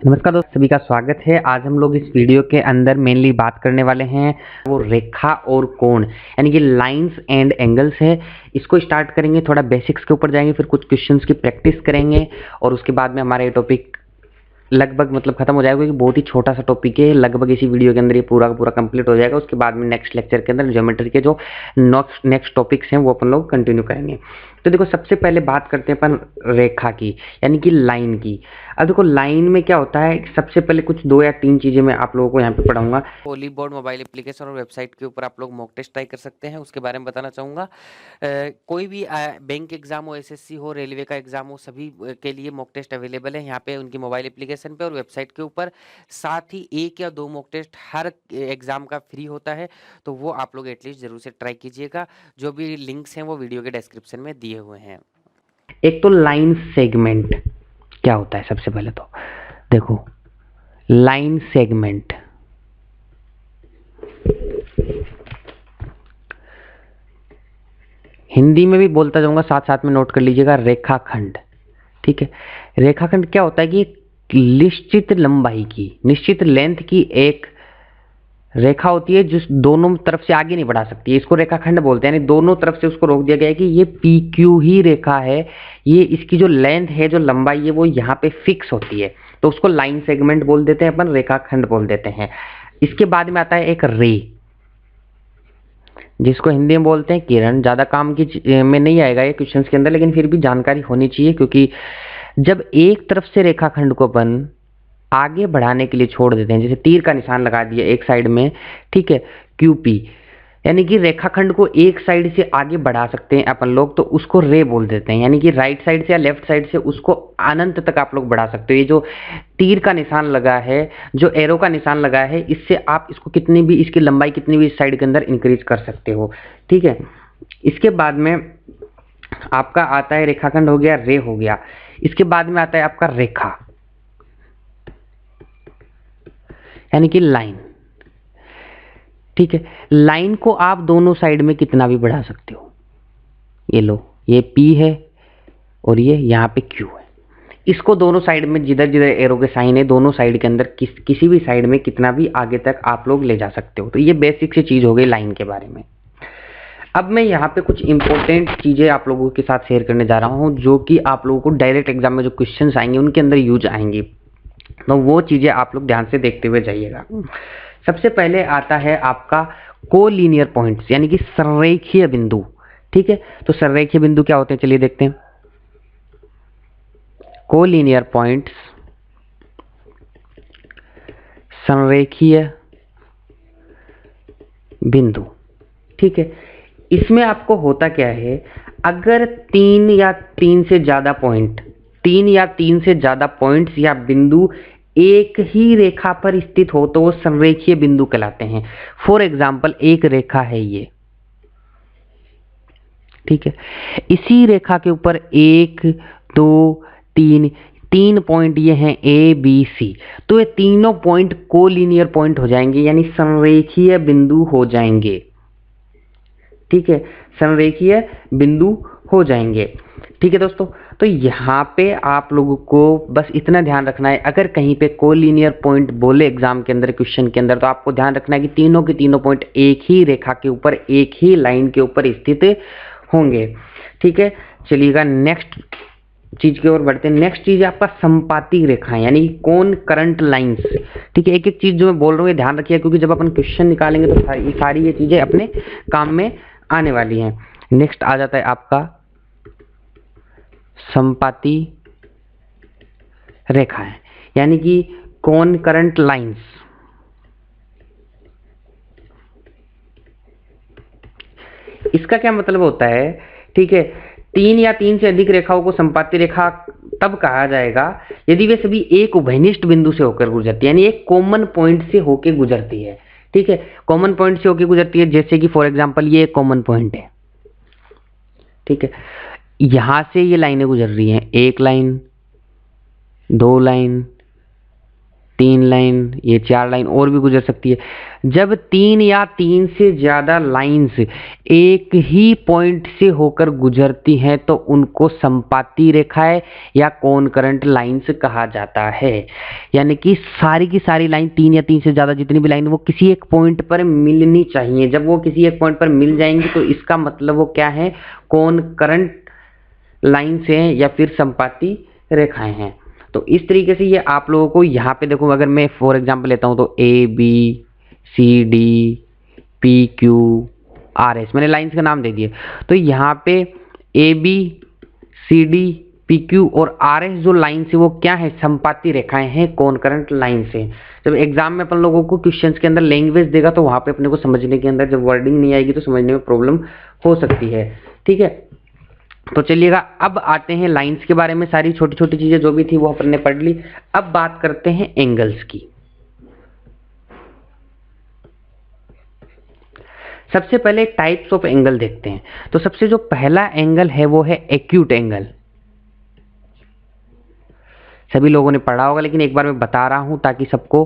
नमस्कार दोस्त, सभी का स्वागत है। आज हम लोग इस वीडियो के अंदर मेनली बात करने वाले हैं वो रेखा और कोण यानी कि लाइंस एंड एंगल्स है। इसको स्टार्ट करेंगे, थोड़ा बेसिक्स के ऊपर जाएंगे, फिर कुछ क्वेश्चंस की प्रैक्टिस करेंगे और उसके बाद में हमारा ये टॉपिक लगभग खत्म हो जाएगा, क्योंकि बहुत ही छोटा सा टॉपिक है। लगभग इसी वीडियो के अंदर ये पूरा का पूरा कंप्लीट हो जाएगा। उसके बाद में नेक्स्ट लेक्चर के अंदर ज्योमेट्री के जो नेक्स्ट टॉपिक्स हैं वो अपन लोग कंटिन्यू करेंगे। तो देखो, सबसे पहले बात करते हैं अपन रेखा की यानी कि लाइन की। अब देखो, लाइन में क्या होता है, सबसे पहले कुछ 2 या 3 चीजें मैं आप लोगों को यहाँ पे पढ़ाऊंगा। पोली बोर्ड मोबाइल एप्लीकेशन और वेबसाइट के ऊपर आप लोग मॉक टेस्ट ट्राई कर सकते हैं, उसके बारे में बताना चाहूँगा। कोई भी बैंक एग्जाम हो, एसएससी हो, रेलवे का एग्जाम हो, सभी के लिए मॉक टेस्ट अवेलेबल है यहाँ पे उनकी मोबाइल एप्लीकेशन पे और वेबसाइट के ऊपर। साथ ही 1 या 2 मॉक टेस्ट हर एग्जाम का फ्री होता है, तो वो आप लोग एटलीस्ट जरूर से ट्राई कीजिएगा। जो भी लिंक्स हैं वो वीडियो के डिस्क्रिप्शन में दिए हुए हैं। एक तो लाइन सेगमेंट क्या होता है, सबसे पहले तो देखो, लाइन सेगमेंट हिंदी में भी बोलता जाऊंगा, साथ साथ में नोट कर लीजिएगा, रेखाखंड। ठीक है, रेखाखंड क्या होता है कि निश्चित लंबाई की, निश्चित लेंथ की एक रेखा होती है जो दोनों तरफ से आगे नहीं बढ़ा सकती है। इसको रेखाखंड बोलते हैं, यानी दोनों तरफ से उसको रोक दिया गया है कि ये पी क्यू ही रेखा है, ये इसकी जो लेंथ है, जो लंबाई है, वो यहाँ पे फिक्स होती है, तो उसको लाइन सेगमेंट बोल देते हैं अपन, रेखाखंड बोल देते हैं। इसके बाद में आता है एक रे, जिसको हिंदी में बोलते हैं किरण। ज्यादा काम की में नहीं आएगा ये क्वेश्चंस के अंदर, लेकिन फिर भी जानकारी होनी चाहिए, क्योंकि जब एक तरफ से रेखाखंड को अपन आगे बढ़ाने के लिए छोड़ देते हैं, जैसे तीर का निशान लगा दिया एक साइड में, ठीक है, क्यूपी, यानी कि रेखाखंड को एक साइड से आगे बढ़ा सकते हैं अपन लोग, तो उसको रे बोल देते हैं। यानी कि राइट साइड से या लेफ्ट साइड से उसको अनंत तक आप लोग बढ़ा सकते हो। ये जो तीर का निशान लगा है, जो एरो का निशान लगा है, इससे आप इसको कितनी भी, इसकी लंबाई कितनी भी इस साइड के अंदर इंक्रीज कर सकते हो। ठीक है, इसके बाद में आपका आता है, रेखाखंड हो गया, रे हो गया। इसके बाद में आता है आपका रेखा, यानी कि लाइन। ठीक है, लाइन को आप दोनों साइड में कितना भी बढ़ा सकते हो। ये लो, ये P है और ये यहाँ पे Q है। इसको दोनों साइड में, जिधर जिधर एरो के साइन है, दोनों साइड के अंदर किसी भी साइड में कितना भी आगे तक आप लोग ले जा सकते हो। तो ये बेसिक सी चीज हो गई लाइन के बारे में। अब मैं यहाँ पे कुछ इंपॉर्टेंट चीजें आप लोगों के साथ शेयर करने जा रहा हूँ, जो कि आप लोगों को डायरेक्ट एग्जाम में जो क्वेश्चंस आएंगे उनके अंदर यूज आएंगी, तो वो चीजें आप लोग ध्यान से देखते हुए जाइएगा। सबसे पहले आता है आपका कोलिनियर पॉइंट्स, यानी कि संरेखीय बिंदु। ठीक है, तो संरेखीय बिंदु क्या होते हैं, चलिए देखते हैं। कोलिनियर पॉइंट्स, संरेखीय बिंदु। ठीक है, इसमें आपको होता क्या है, अगर 3 से ज्यादा पॉइंट, 3 से ज्यादा पॉइंट्स या बिंदु एक ही रेखा पर स्थित हो, तो वो संरेखीय बिंदु कहलाते हैं। फॉर एग्जाम्पल, एक रेखा है ये, ठीक है, इसी रेखा के ऊपर 1 2 3 पॉइंट ये हैं ए बी सी, तो ये तीनों पॉइंट कोलिनियर पॉइंट हो जाएंगे, यानी संरेखीय बिंदु हो जाएंगे। ठीक है, संरेखीय बिंदु हो जाएंगे। ठीक है दोस्तों, तो यहाँ पे आप लोगों को बस इतना ध्यान रखना है, अगर कहीं पे कोलिनियर पॉइंट बोले एग्जाम के अंदर, क्वेश्चन के अंदर, तो आपको ध्यान रखना है कि तीनों के तीनों पॉइंट एक ही रेखा के ऊपर, एक ही लाइन के ऊपर स्थित होंगे। ठीक है, चलिएगा नेक्स्ट चीज की ओर बढ़ते हैं। नेक्स्ट चीज है आपका संपाती रेखाएं, यानी कौन करंट लाइंस। ठीक है, एक एक चीज जो मैं बोल रहा हूँ ये ध्यान रखिए, क्योंकि जब अपन क्वेश्चन निकालेंगे तो सारी ये चीजें अपने काम में आने वाली हैं। नेक्स्ट आ जाता है आपका संपाती रेखाएं, यानी कि कौन करंट लाइंस। इसका क्या मतलब होता है, ठीक है, 3 या 3 से अधिक रेखाओं को संपाती रेखा तब कहा जाएगा यदि वे सभी एक उभयनिष्ठ बिंदु से होकर गुजरती है, यानी एक कॉमन पॉइंट से होकर गुजरती है। ठीक है, कॉमन पॉइंट से होकर गुजरती है, जैसे कि फॉर एग्जांपल ये एक कॉमन पॉइंट है। ठीक है, यहां से ये लाइनें गुजर रही हैं, 1 लाइन, 2 लाइन, 3 लाइन, ये 4 लाइन और भी गुजर सकती है। जब 3 या 3 से ज़्यादा लाइंस एक ही पॉइंट से होकर गुजरती हैं तो उनको संपाती रेखाएं या कॉनकरेंट लाइंस कहा जाता है। यानी कि सारी की सारी लाइन 3 या 3 से ज़्यादा जितनी भी लाइन वो किसी एक पॉइंट पर मिलनी चाहिए। जब वो किसी एक पॉइंट पर मिल जाएंगी तो इसका मतलब वो क्या है, कॉनकरेंट लाइंस हैं या फिर संपाती रेखाएं हैं। तो इस तरीके से ये आप लोगों को यहाँ पे देखो, अगर मैं फॉर एग्जांपल लेता हूँ तो A B C D P Q R S, मैंने लाइंस का नाम दे दिए। तो यहाँ पे A B C D P Q और आर एस जो लाइन्स है वो क्या है, संपाती रेखाएं हैं, कॉनकरेंट लाइन्स हैं। जब एग्जाम में अपन लोगों को क्वेश्चंस के अंदर लैंग्वेज देगा तो वहां पे अपने को समझने के अंदर जब वर्डिंग नहीं आएगी तो समझने में प्रॉब्लम हो सकती है। ठीक है, तो चलिएगा अब आते हैं लाइंस के बारे में। सारी छोटी छोटी चीजें जो भी थी वो अपन ने पढ़ ली। अब बात करते हैं एंगल्स की। सबसे पहले टाइप्स ऑफ एंगल देखते हैं। तो सबसे जो पहला एंगल है वो है एक्यूट एंगल। सभी लोगों ने पढ़ा होगा लेकिन एक बार मैं बता रहा हूं ताकि सबको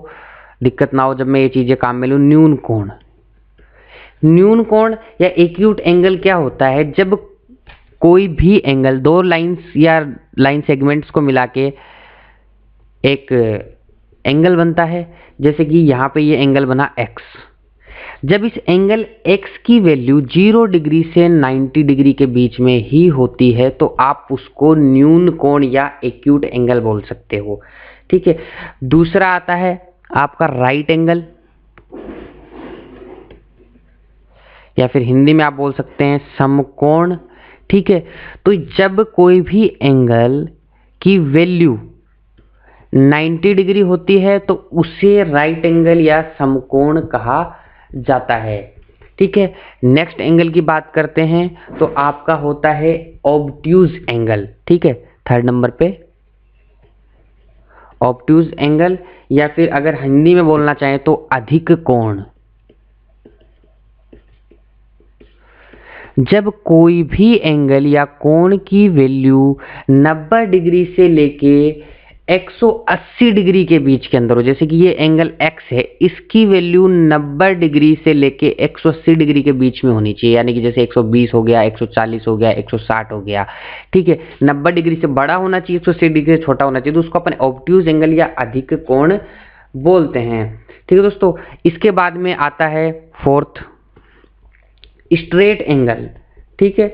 दिक्कत ना हो जब मैं ये चीजें काम में लूं। न्यून कोण, न्यून कोण या एक्यूट एंगल क्या होता है, जब कोई भी एंगल दो लाइंस या लाइन सेगमेंट्स को मिला के एक एंगल बनता है। जैसे कि यहाँ पे ये एंगल बना x। जब इस एंगल x की वैल्यू 0 डिग्री से 90 डिग्री के बीच में ही होती है तो आप उसको न्यून कोण या एक्यूट एंगल बोल सकते हो। ठीक है, दूसरा आता है आपका राइट एंगल, या फिर हिंदी में आप बोल सकते हैं समकोण। ठीक है, तो जब कोई भी एंगल की वैल्यू 90 डिग्री होती है तो उसे राइट एंगल या समकोण कहा जाता है। ठीक है, नेक्स्ट एंगल की बात करते हैं तो आपका होता है ऑब्ट्यूज एंगल। ठीक है, थर्ड नंबर पे ऑब्ट्यूज एंगल, या फिर अगर हिंदी में बोलना चाहें तो अधिक कोण। जब कोई भी एंगल या कोण की वैल्यू 90 डिग्री से लेके 180 डिग्री के बीच के अंदर हो, जैसे कि ये एंगल x है, इसकी वैल्यू 90 डिग्री से लेके 180 डिग्री के बीच में होनी चाहिए। यानी कि जैसे 120 हो गया, 140 हो गया, 160 हो गया। ठीक है, 90 डिग्री से बड़ा होना चाहिए, 180 डिग्री से छोटा होना चाहिए, तो उसको अपन ऑब्ट्यूज एंगल या अधिक कोण बोलते हैं। ठीक है दोस्तों, इसके बाद में आता है फोर्थ स्ट्रेट एंगल। ठीक है,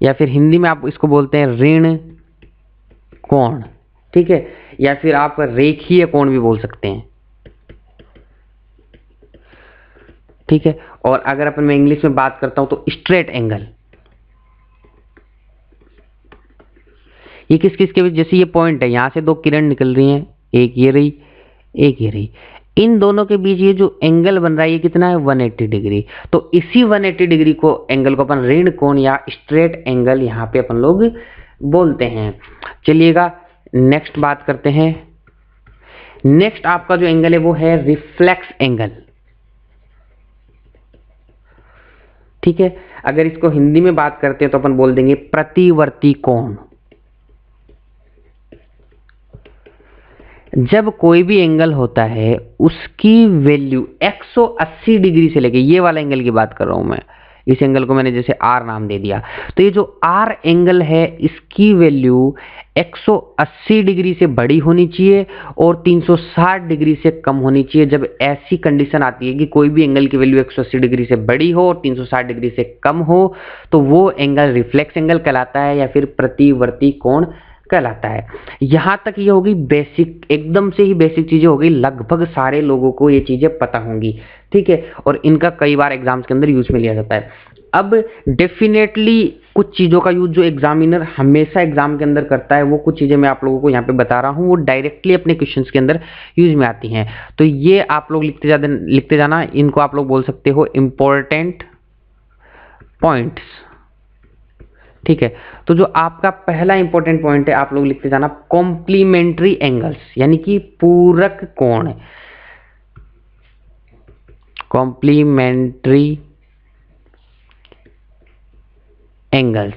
या फिर हिंदी में आप इसको बोलते हैं ऋण कोण। ठीक है, या फिर आप रेखीय कोण भी बोल सकते हैं। ठीक है, और अगर अपन मैं इंग्लिश में बात करता हूं तो स्ट्रेट एंगल। ये किस किस के बीच, जैसे ये पॉइंट है, यहां से दो किरण निकल रही हैं, एक ये रही एक ये रही, इन दोनों के बीच ये जो एंगल बन रहा है ये कितना है, 180 डिग्री। तो इसी 180 डिग्री को एंगल को अपन ऋण कोण या स्ट्रेट एंगल यहाँ पे अपन लोग बोलते हैं। चलिएगा नेक्स्ट बात करते हैं। नेक्स्ट आपका जो एंगल है वो है रिफ्लेक्स एंगल। ठीक है, अगर इसको हिंदी में बात करते हैं तो अपन बोल देंगे प्रतिवर्ती कोण। जब कोई भी एंगल होता है उसकी वैल्यू 180 डिग्री से लेके, ये वाला एंगल की बात कर रहा हूं मैं, इस एंगल को मैंने जैसे आर नाम दे दिया, तो ये जो आर एंगल है इसकी वैल्यू 180 डिग्री से बड़ी होनी चाहिए और 360 डिग्री से कम होनी चाहिए। जब ऐसी कंडीशन आती है कि कोई भी एंगल की वैल्यू 180 डिग्री से बड़ी हो और 360 डिग्री से कम हो तो वो एंगल रिफ्लेक्स एंगल कहलाता है या फिर प्रतिवर्ती कोण कहलाता है। यहां तक ये होगी बेसिक, एकदम से ही बेसिक चीजें हो गई, लगभग सारे लोगों को ये चीजें पता होंगी। ठीक है, और इनका कई बार एग्जाम्स के अंदर यूज में लिया जाता है। अब डेफिनेटली कुछ चीजों का यूज जो एग्जामिनर हमेशा एग्जाम के अंदर करता है वो कुछ चीजें मैं आप लोगों को यहाँ पे बता रहा हूँ, वो डायरेक्टली अपने क्वेश्चंस के अंदर यूज में आती हैं। तो ये आप लोग लिखते जाना, इनको आप लोग बोल सकते हो इंपॉर्टेंट पॉइंट्स। ठीक है, तो जो आपका पहला इंपॉर्टेंट पॉइंट है आप लोग लिखते जाना कॉम्प्लीमेंट्री एंगल्स, यानी कि पूरक कोण। कॉम्प्लीमेंट्री एंगल्स,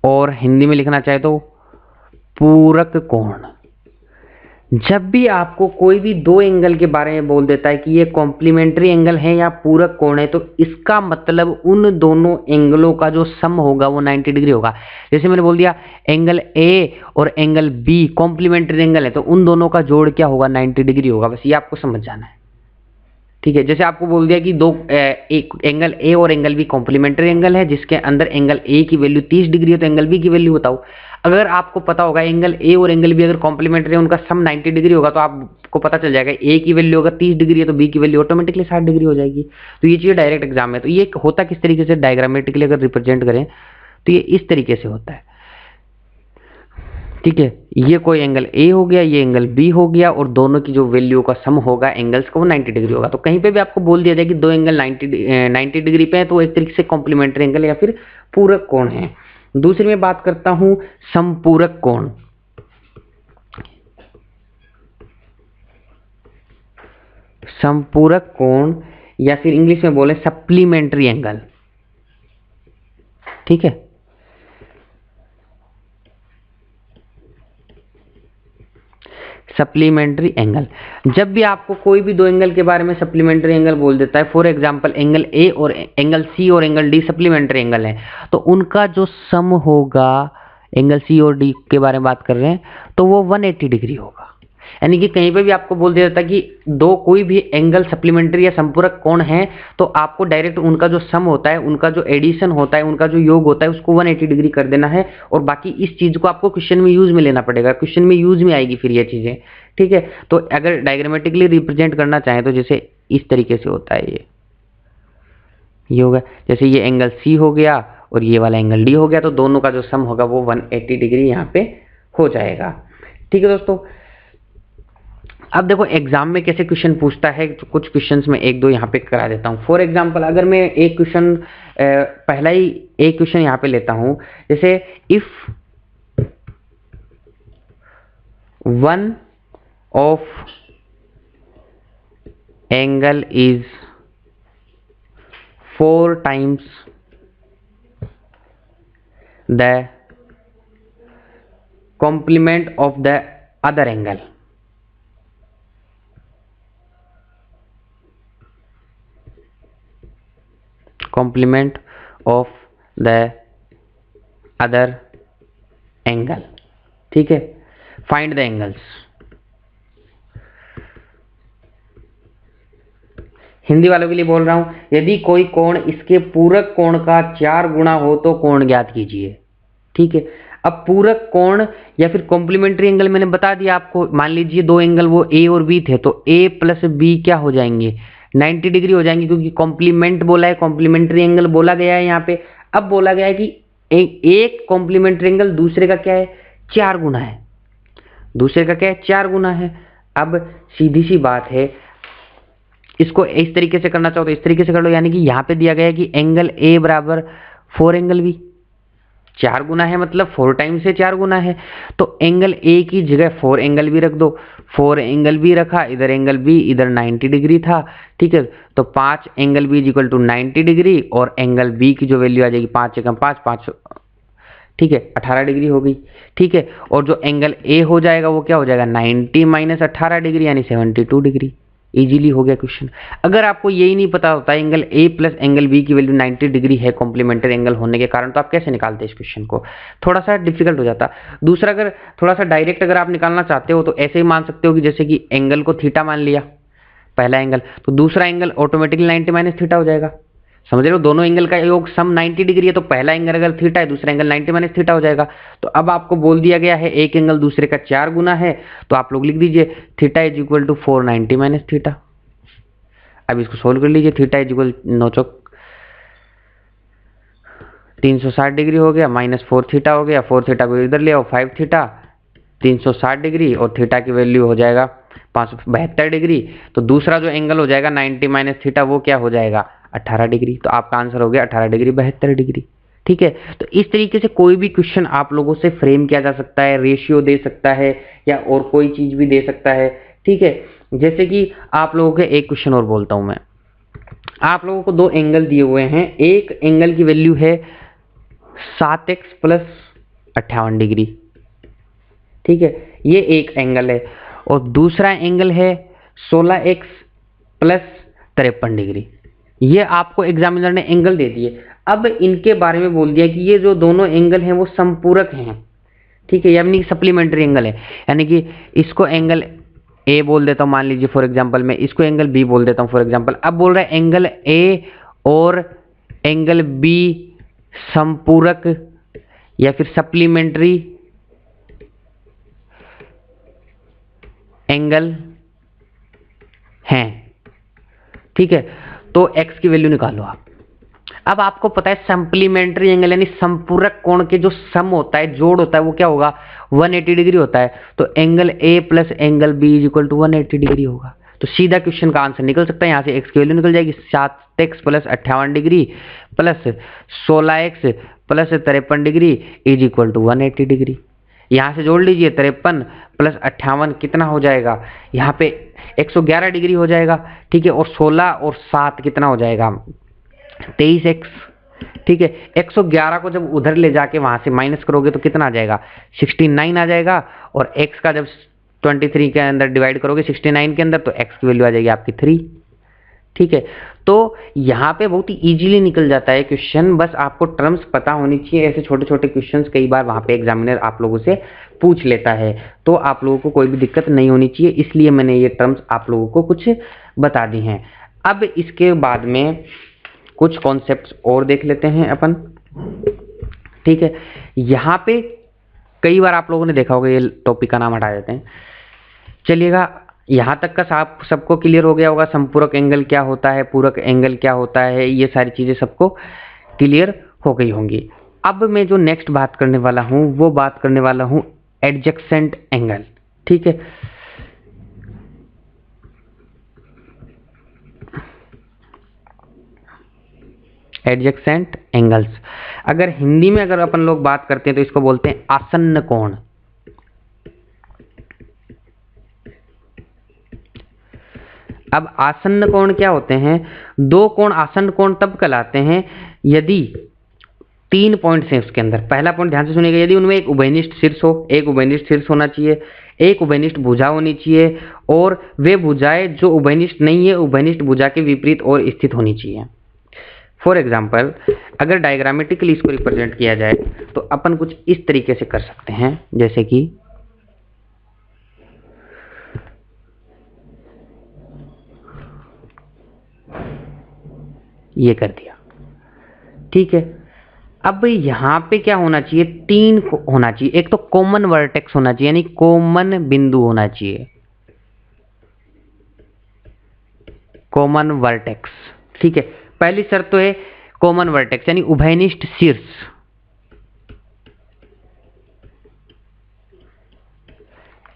और हिंदी में लिखना चाहे तो पूरक कोण। जब भी आपको कोई भी दो एंगल के बारे में बोल देता है कि ये कॉम्प्लीमेंट्री एंगल है या पूरक कोण है, तो इसका मतलब उन दोनों एंगलों का जो सम होगा वो 90 डिग्री होगा। जैसे मैंने बोल दिया एंगल ए और एंगल बी कॉम्प्लीमेंट्री एंगल है, तो उन दोनों का जोड़ क्या होगा, 90 डिग्री होगा। बस ये आपको समझ जाना है, ठीक है। जैसे आपको बोल दिया कि एक एंगल ए और एंगल बी कॉम्प्लीमेंट्री एंगल है, जिसके अंदर एंगल ए की वैल्यू 30 डिग्री है, तो एंगल बी की वैल्यू बताओ। अगर आपको पता होगा एंगल ए और एंगल बी अगर कॉम्प्लीमेंट्री है, उनका सम 90 डिग्री होगा, तो आपको पता चल जाएगा ए की वैल्यू अगर 30 डिग्री है तो बी की वैल्यू ऑटोमेटिकली 60 डिग्री हो जाएगी। तो ये चीज़ डायरेक्ट एग्जाम में, तो ये होता किस तरीके से, डायग्रामेटिकली अगर रिप्रेजेंट करें तो ये इस तरीके से होता है, ठीक है। ये कोई एंगल ए हो गया, ये एंगल बी हो गया, और दोनों की जो वैल्यू का सम होगा एंगल्स का वो 90 डिग्री होगा। तो कहीं पे भी आपको बोल दिया जाए कि दो एंगल 90 डिग्री पे है, तो एक तरीके से कॉम्प्लीमेंट्री एंगल या फिर पूरक कोण है। दूसरी में बात करता हूं समपूरक कोण। समपूरक कोण या फिर इंग्लिश में बोले सप्लीमेंट्री एंगल, ठीक है। सप्लीमेंट्री एंगल, जब भी आपको कोई भी दो एंगल के बारे में सप्लीमेंट्री एंगल बोल देता है, फॉर एग्जांपल एंगल ए और एंगल सी और एंगल डी सप्लीमेंट्री एंगल है, तो उनका जो सम होगा, एंगल सी और डी के बारे में बात कर रहे हैं, तो वो 180 डिग्री होगा। यानी कि कहीं पे भी आपको बोल दिया जाता है कि दो कोई भी एंगल सप्लीमेंट्री या संपूरक कोण है, तो आपको डायरेक्ट उनका जो सम होता है, उनका जो एडिशन होता है, उनका जो योग होता है, उसको 180 डिग्री कर देना है। और बाकी इस चीज को आपको क्वेश्चन में यूज में लेना पड़ेगा, क्वेश्चन में यूज में आएगी फिर ये चीजें, ठीक है। तो अगर डायग्रामेटिकली रिप्रेजेंट करना चाहें तो जैसे इस तरीके से होता है, ये होगा, जैसे ये एंगल सी हो गया और ये वाला एंगल डी हो गया, तो दोनों का जो सम होगा वो 180 डिग्री यहाँ पे हो जाएगा, ठीक है दोस्तों। अब देखो एग्जाम में कैसे क्वेश्चन पूछता है, तो कुछ क्वेश्चंस में एक दो यहाँ पे करा देता हूँ। फॉर एग्जांपल अगर मैं एक क्वेश्चन पहला ही एक क्वेश्चन यहाँ पे लेता हूँ, जैसे if one of angle is 4 times the complement of the other angle, complement of the other angle, ठीक है। Find the angles. हिंदी वालों के लिए बोल रहा हूं, यदि कोई कोण इसके पूरक कोण का 4 गुना हो तो कोण ज्ञात कीजिए, ठीक है। अब पूरक कोण या फिर कॉम्प्लीमेंट्री एंगल मैंने बता दिया आपको। मान लीजिए दो एंगल वो ए और बी थे, तो ए प्लस बी क्या हो जाएंगे, 90 डिग्री हो जाएंगे, क्योंकि कॉम्प्लीमेंट बोला है, कॉम्प्लीमेंट्री एंगल बोला गया है यहाँ पे। अब बोला गया है कि एक कॉम्प्लीमेंट्री एंगल दूसरे का क्या है, 4 गुना है, दूसरे का क्या है, 4 गुना है। अब सीधी सी बात है, इसको इस तरीके से करना चाहो तो इस तरीके से कर लो, यानी कि यहाँ पे दिया गया है कि एंगल ए बराबर 4 एंगल बी, 4 गुना है मतलब 4 टाइम्स से 4 गुना है, तो एंगल ए की जगह 4 एंगल बी रख दो। 4 एंगल बी रखा, इधर एंगल बी, इधर 90 डिग्री था, ठीक है। तो 5 angle B equal to 90 degree, और एंगल बी की जो वैल्यू आ जाएगी 5 एकम 5, 5, ठीक है, 18 डिग्री हो गई, ठीक है। और जो एंगल ए हो जाएगा वो क्या हो जाएगा, 90 माइनस 18 डिग्री यानी 72 डिग्री। इजीली हो गया क्वेश्चन। अगर आपको यही नहीं पता होता angle A plus angle B की वैल्यू 90 डिग्री है कॉम्प्लीमेंट्री एंगल होने के कारण, तो आप कैसे निकालते इस क्वेश्चन को, थोड़ा सा डिफिकल्ट हो जाता। दूसरा, अगर थोड़ा सा डायरेक्ट अगर आप निकालना चाहते हो तो ऐसे ही मान सकते हो कि जैसे कि एंगल को थीटा मान लिया पहला एंगल, तो दूसरा एंगल ऑटोमेटिकली 90 माइनस थीटा हो जाएगा। समझ रहे हो, दोनों एंगल का योग सम 90 डिग्री है, तो पहला एंगल अगर थीटा है, दूसरा एंगल 90 माइनस थीटा हो जाएगा। तो अब आपको बोल दिया गया है एक एंगल दूसरे का 4 गुना है, तो आप लोग लिख दीजिए theta is equal to 490 minus theta. अब इसको सोल्व कर लीजिए, थीटा इज इक्वल 9 चौक 360 डिग्री हो गया, माइनस 4 थीटा हो गया, 4 थीटा को इधर ले आओ, 5 थीटा 360 डिग्री, और थीटा की वैल्यू हो जाएगा 572 डिग्री। तो दूसरा जो एंगल हो जाएगा 90 माइनस थीटा वो क्या हो जाएगा, 18 डिग्री। तो आपका आंसर हो गया 18 डिग्री 72 डिग्री, ठीक है। तो इस तरीके से कोई भी क्वेश्चन आप लोगों से फ्रेम किया जा सकता है, रेशियो दे सकता है या और कोई चीज भी दे सकता है, ठीक है। जैसे कि आप लोगों के एक क्वेश्चन और बोलता हूं मैं, आप लोगों को दो एंगल दिए हुए हैं, एक एंगल की वैल्यू है 7x प्लस 58 डिग्री, ठीक है, ये एक एंगल है। और दूसरा एंगल है 16x प्लस 53 डिग्री। ये आपको एग्जामिनर ने एंगल दे दिए। अब इनके बारे में बोल दिया कि ये जो दोनों एंगल हैं वो संपूरक हैं, ठीक है, यानी सप्लीमेंट्री एंगल है। यानी कि इसको एंगल ए बोल देता हूं, मान लीजिए फॉर एग्जांपल, मैं इसको एंगल बी बोल देता हूं फॉर एग्जांपल। अब बोल रहा है एंगल ए और एंगल बी संपूरक या फिर सप्लीमेंट्री एंगल हैं, ठीक है। तो x की वैल्यू निकालो आप। अब आपको पता है सप्लीमेंट्री एंगल यानी संपूरक कोण के जो सम होता है, जोड़ होता है, वो क्या होगा, 180 डिग्री होता है। तो angle a plus angle b is equal to 180 degree होगा। तो सीधा क्वेश्चन का आंसर निकल सकता है। यहाँ से x की वैल्यू निकल जाएगी 7x plus 58 degree plus 16x plus 53 degree is equal to 180 degree. यहाँ से जोड़ लीजिए 53 प्लस 58 कितना हो जाएगा, यहाँ पे 111 डिग्री हो जाएगा, ठीक है। और 16 और 7 कितना हो जाएगा, 23x, ठीक है। 111 को जब उधर ले जाके वहां से माइनस करोगे तो कितना आ जाएगा, 69 आ जाएगा। और x का जब 23 के अंदर डिवाइड करोगे 69 के अंदर तो x की वैल्यू आ जाएगी आपकी 3, ठीक है। तो यहाँ पे बहुत ही इजीली निकल जाता है क्वेश्चन, बस आपको टर्म्स पता होनी चाहिए। ऐसे छोटे छोटे क्वेश्चंस कई बार वहाँ पे एग्जामिनर आप लोगों से पूछ लेता है, तो आप लोगों को कोई भी दिक्कत नहीं होनी चाहिए, इसलिए मैंने ये टर्म्स आप लोगों को कुछ बता दी हैं। अब इसके बाद में कुछ कॉन्सेप्ट्स और देख लेते हैं अपन, ठीक है। यहाँ पे कई बार आप लोगों ने देखा होगा, ये टॉपिक का नाम हटा देते हैं, चलिएगा। यहाँ तक का आप सबको क्लियर हो गया होगा, संपूरक एंगल क्या होता है, पूरक एंगल क्या होता है, ये सारी चीजें सबको क्लियर हो गई होंगी। अब मैं जो नेक्स्ट बात करने वाला हूँ वो बात करने वाला हूँ एडजेसेंट एंगल, ठीक है। एडजेसेंट एंगल्स, अगर हिंदी में अगर अपन लोग बात करते हैं तो इसको बोलते हैं आसन्न कोण। अब आसन्न कोण क्या होते हैं, दो कोण आसन्न कोण तब कहलाते हैं यदि 3 पॉइंट्स हैं उसके अंदर। पहला पॉइंट ध्यान से सुनिएगा, यदि उनमें एक उभयनिष्ठ शीर्ष हो, एक उभयनिष्ठ शीर्ष होना चाहिए, एक उभयनिष्ठ भुजा होनी चाहिए, और वे भुजाएं जो उभयनिष्ठ नहीं है उभयनिष्ठ भुजा के विपरीत और स्थित होनी चाहिए। फॉर एग्जाम्पल, अगर डायग्रामेटिकली इसको रिप्रेजेंट किया जाए तो अपन कुछ इस तरीके से कर सकते हैं, जैसे कि ये कर दिया, ठीक है। अब यहां पे क्या होना चाहिए, 3 होना चाहिए। एक तो कॉमन वर्टेक्स होना चाहिए, यानी कॉमन बिंदु होना चाहिए, कॉमन वर्टेक्स, ठीक है। पहली शर्त तो है कॉमन वर्टेक्स यानी उभयनिष्ठ शीर्ष।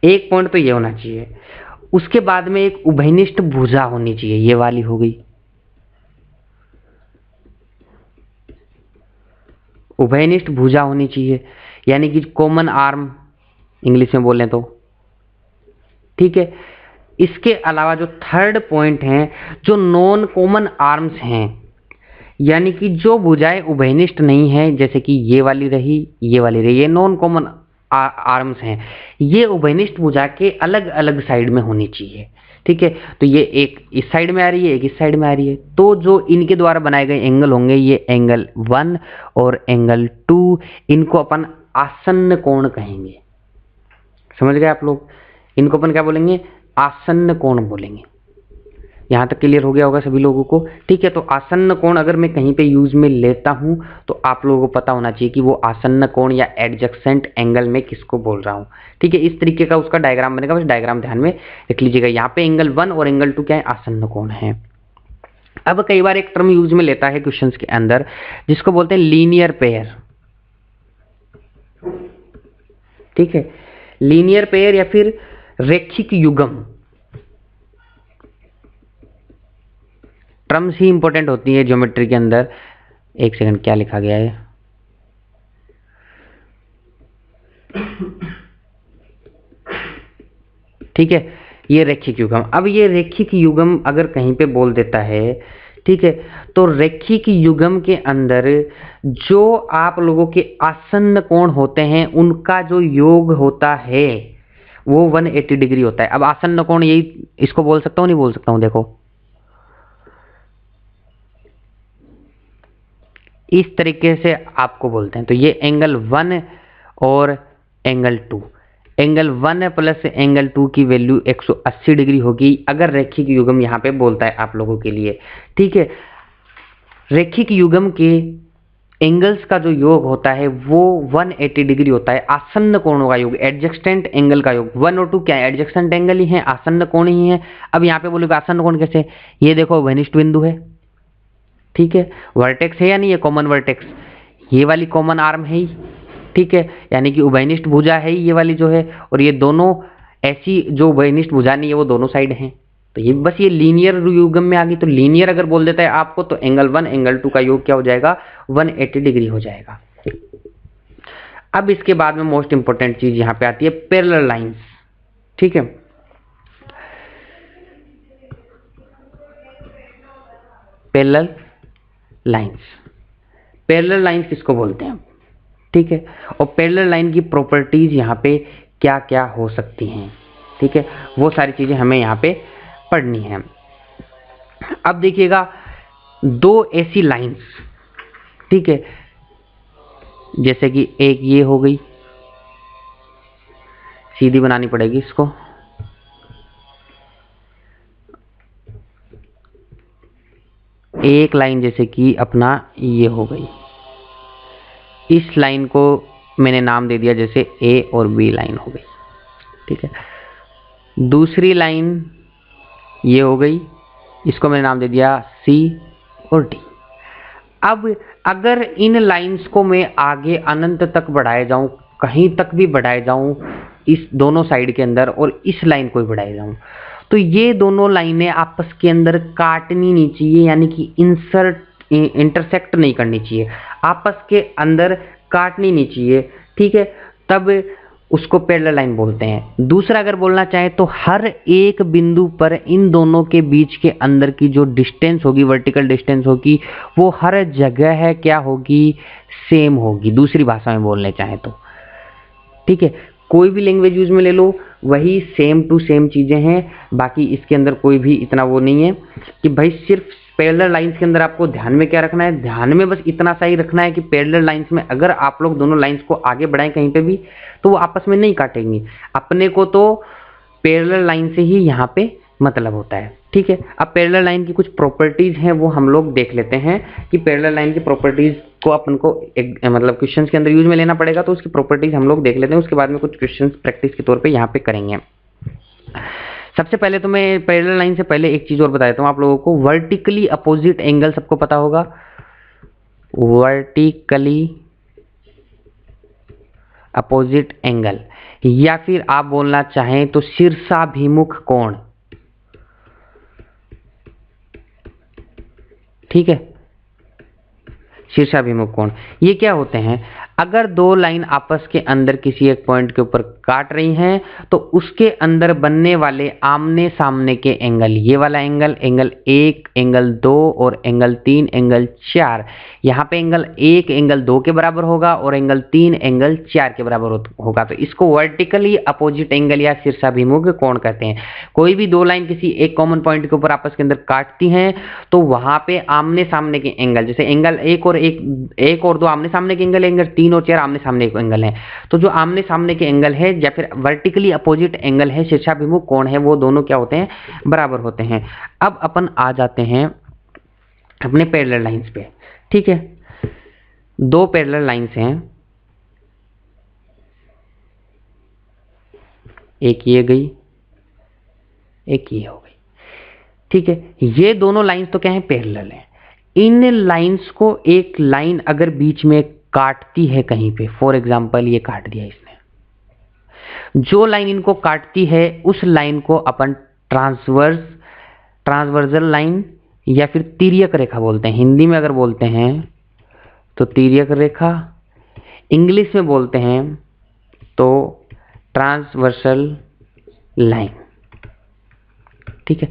एक पॉइंट तो ये होना चाहिए, उसके बाद में एक उभयनिष्ठ भुजा होनी चाहिए, ये वाली हो गई, उभयनिष्ठ भुजा होनी चाहिए, यानी कि कॉमन आर्म इंग्लिश में बोलें तो, ठीक है। इसके अलावा जो थर्ड पॉइंट है, जो नॉन कॉमन आर्म्स हैं, यानी कि जो भुजाएं उभयनिष्ठ नहीं है, जैसे कि ये वाली रही, ये वाली रही, ये नॉन कॉमन आर्म्स हैं, ये उभयनिष्ठ भुजा के अलग अलग साइड में होनी चाहिए, ठीक है। तो ये एक इस साइड में आ रही है, एक इस साइड में आ रही है, तो जो इनके द्वारा बनाए गए एंगल होंगे, ये एंगल 1 और एंगल 2, इनको अपन आसन्न कोण कहेंगे। समझ गए आप लोग, इनको अपन क्या बोलेंगे, आसन्न कोण बोलेंगे। यहां तक क्लियर हो गया होगा सभी लोगों को, ठीक है। तो आसन्न कोण अगर मैं कहीं पे यूज में लेता हूं तो आप लोगों को पता होना चाहिए कि वो आसन्न कोण या एडजेसेंट एंगल में किसको बोल रहा हूं, ठीक है। इस तरीके का उसका डायग्राम बनेगा, बस डायग्राम ध्यान में रख लीजिएगा। यहाँ पे एंगल 1 और एंगल 2 क्या है, आसन्न कोण है। अब कई बार एक टर्म यूज में लेता है क्वेश्चंस के अंदर, जिसको बोलते हैं लीनियर पेयर, ठीक है। लीनियर पेयर या फिर रैखिक युग्म, टर्म्स ही इंपॉर्टेंट होती है ज्योमेट्री के अंदर। एक सेकंड, क्या लिखा गया है, ठीक है, ये रैखिक युग्म। अब ये रैखिक युग्म अगर कहीं पे बोल देता है, ठीक है, तो रैखिक युग्म के अंदर जो आप लोगों के आसन्न कोण होते हैं उनका जो योग होता है वो 180 डिग्री होता है। अब आसन्न कोण यही इसको बोल सकता हूँ, नहीं बोल सकता हूँ? देखो इस तरीके से आपको बोलते हैं। तो ये एंगल 1 और एंगल 2, एंगल 1 प्लस एंगल 2 की वैल्यू 180 डिग्री होगी अगर रैखिक युग्म यहाँ पे बोलता है आप लोगों के लिए। ठीक है, रैखिक युग्म के एंगल्स का जो योग होता है वो 180 डिग्री होता है। आसन्न कोणों का योग, एडजेक्टेंट एंगल का योग। 1 और 2 क्या है? एडजेक्टेंट एंगल ही है, आसन्न कोण ही है। अब यहाँ पे बोलोगे आसन्न कोण कैसे? ये देखो घनिष्ठ बिंदु है, ठीक है, वर्टेक्स है या नहीं है? कॉमन वर्टेक्स, ये वाली कॉमन आर्म है ही, ठीक है, यानी कि उभयनिष्ठ भुजा है ही ये वाली जो है, और ये दोनों ऐसी जो उभयनिष्ठ भुजा नहीं है वो दोनों साइड हैं। तो ये बस ये लीनियर युग्म में आ गई। तो लीनियर अगर बोल देता है आपको तो एंगल 1 एंगल 2 का योग क्या हो जाएगा? 180 डिग्री हो जाएगा। अब इसके बाद में मोस्ट इंपोर्टेंट चीज यहां पे आती है पैरेलल लाइंस। ठीक है, पैरेलल लाइंस, पैरेलल लाइंस किसको बोलते हैं? ठीक है, और पैरेलल लाइन की प्रॉपर्टीज यहाँ पे क्या क्या हो सकती हैं, ठीक है, वो सारी चीजें हमें यहाँ पे पढ़नी है। अब देखिएगा दो ऐसी लाइंस, ठीक है, जैसे कि एक ये हो गई, सीधी बनानी पड़ेगी इसको, एक लाइन जैसे कि अपना ये हो गई, इस लाइन को मैंने नाम दे दिया जैसे ए और बी लाइन हो गई। ठीक है, दूसरी लाइन ये हो गई, इसको मैंने नाम दे दिया सी और डी। अब अगर इन लाइंस को मैं आगे अनंत तक बढ़ाए जाऊं, कहीं तक भी बढ़ाए जाऊं इस दोनों साइड के अंदर, और इस लाइन को भी बढ़ाए जाऊं, तो ये दोनों लाइनें आपस के अंदर काटनी नहीं चाहिए, यानी कि इंटरसेक्ट नहीं करनी चाहिए, आपस के अंदर काटनी नहीं चाहिए। ठीक है, तब उसको पैरेलल लाइन बोलते हैं। दूसरा अगर बोलना चाहे तो हर एक बिंदु पर इन दोनों के बीच के अंदर की जो डिस्टेंस होगी, वर्टिकल डिस्टेंस होगी, वो हर जगह है क्या होगी? सेम होगी, दूसरी भाषा में बोलने चाहे तो। ठीक है, कोई भी लैंग्वेज यूज में ले लो, वही सेम टू सेम चीजें हैं, बाकी इसके अंदर कोई भी इतना वो नहीं है कि भाई सिर्फ पैरेलल लाइंस के अंदर आपको ध्यान में क्या रखना है? ध्यान में बस इतना सा ही रखना है कि पैरेलल लाइंस में अगर आप लोग दोनों लाइंस को आगे बढ़ाएं कहीं पे भी तो वो आपस में नहीं काटेंगी, अपने को तो पैरेलल लाइन से ही यहाँ पे मतलब होता है। ठीक है, अब पैरेलल लाइन की कुछ प्रॉपर्टीज हैं वो हम लोग देख लेते हैं कि पैरेलल लाइन की प्रॉपर्टीज को अपन को एक मतलब क्वेश्चंस के अंदर यूज में लेना पड़ेगा, तो उसकी प्रॉपर्टीज हम लोग देख लेते हैं, उसके बाद में कुछ क्वेश्चंस प्रैक्टिस के तौर पे यहाँ पे करेंगे। सबसे पहले तो मैं पैरेलल लाइन से पहले एक चीज और बता देता हूँ आप लोगों को, वर्टिकली अपोजिट एंगल सबको पता होगा, वर्टिकली अपोजिट एंगल, या फिर आप बोलना चाहें तो शीर्षाभिमुख कोण। ठीक है, शीर्षाभिमुख कोण ये क्या होते हैं? अगर दो लाइन आपस के अंदर किसी एक पॉइंट के ऊपर काट रही हैं तो उसके अंदर बनने वाले आमने सामने के एंगल, ये वाला एंगल, एंगल 1, एंगल 2 और एंगल 3, एंगल 4, यहाँ पे एंगल 1 एंगल 2 के बराबर होगा और एंगल 3 एंगल 4 के बराबर होगा, तो इसको वर्टिकली अपोजिट एंगल या शीर्षाभिमुख कोण कहते हैं। कोई भी दो लाइन किसी एक कॉमन पॉइंट के ऊपर आपस के अंदर काटती हैं तो वहां पे आमने सामने के एंगल, जैसे एंगल 1 और 2 आमने सामने के एंगल, एंगल 3 और 4 आमने सामने के एंगल है, तो जो आमने सामने के एंगल है या फिर वर्टिकली अपोजिट एंगल है, शीर्षाभिमुख कोण है, वो दोनों क्या होते हैं? बराबर होते हैं। अब अपन आ जाते हैं अपने पैरेलल लाइंस पे। ठीक है, दो पैरेलल लाइंस हैं, एक ये गई, एक ये हो गई। ठीक है, ये दोनों लाइंस तो क्या है? पैरेलल है। इन लाइंस को एक लाइन अगर बीच में काटती है कहीं पे, फॉर एग्जांपल ये काट दिया इसने, जो लाइन इनको काटती है उस लाइन को अपन ट्रांसवर्जल लाइन या फिर तिर्यक रेखा बोलते हैं। हिंदी में अगर बोलते हैं तो तिर्यक रेखा, इंग्लिश में बोलते हैं तो ट्रांसवर्सल लाइन। ठीक है,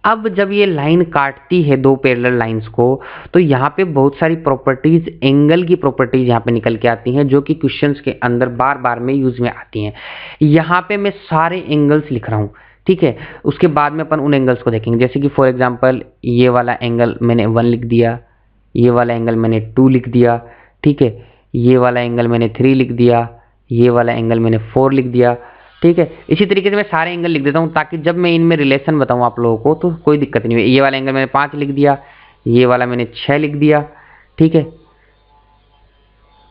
अब जब ये लाइन काटती है दो पैरेलल लाइंस को, तो यहाँ पे बहुत सारी प्रॉपर्टीज, एंगल की प्रॉपर्टीज यहाँ पे निकल के आती हैं, जो कि क्वेश्चंस के अंदर बार बार में यूज में आती हैं। यहाँ पे मैं सारे एंगल्स लिख रहा हूँ, ठीक है। उसके बाद में अपन उन एंगल्स को देखेंगे, जैसे कि फॉर एग्जाम्पल ये वाला एंगल मैंने 1 लिख दिया, ये वाला एंगल मैंने 2 लिख दिया, ठीक है। ये वाला एंगल मैंने 3 लिख दिया, ये वाला एंगल मैंने 4 लिख दिया, ठीक है। इसी तरीके से मैं सारे एंगल लिख देता हूँ, ताकि जब मैं इनमें रिलेशन बताऊँ आप लोगों को तो कोई दिक्कत नहीं हुई। ये वाला एंगल मैंने 5 लिख दिया, ये वाला मैंने 6 लिख दिया, ठीक है।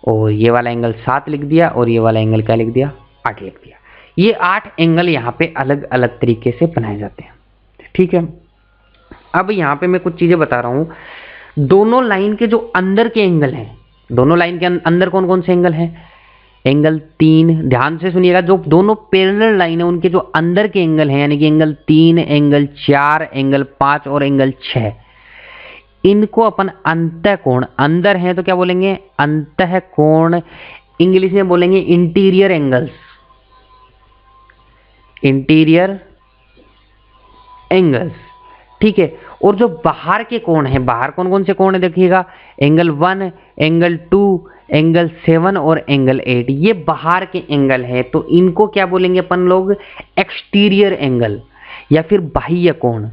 और ये वाला एंगल 7 लिख दिया, और ये वाला एंगल क्या लिख दिया, 8 लिख दिया। ये 8 एंगल यहाँ पे अलग अलग तरीके से बनाए जाते हैं, ठीक है। अब यहाँ पे मैं कुछ चीजें बता रहा हूँ। दोनों लाइन के जो अंदर के एंगल हैं, दोनों लाइन के अंदर कौन कौन से एंगल हैं, एंगल 3, ध्यान से सुनिएगा, जो दोनों पैरेलल लाइन है उनके जो अंदर के एंगल हैं, यानी कि एंगल 3, एंगल 4, एंगल 5 और एंगल 6, इनको अपन अंतःकोण, अंदर हैं तो क्या बोलेंगे, अंतःकोण, इंग्लिश में बोलेंगे इंटीरियर एंगल्स, इंटीरियर एंगल्स, ठीक है। और जो बाहर के कोण हैं, बाहर कौन कौन से कोण है देखिएगा, एंगल 1, एंगल 2, एंगल 7 और एंगल 8, ये बाहर के एंगल है, तो इनको क्या बोलेंगे अपन लोग, एक्सटीरियर एंगल या फिर बाह्य कोण,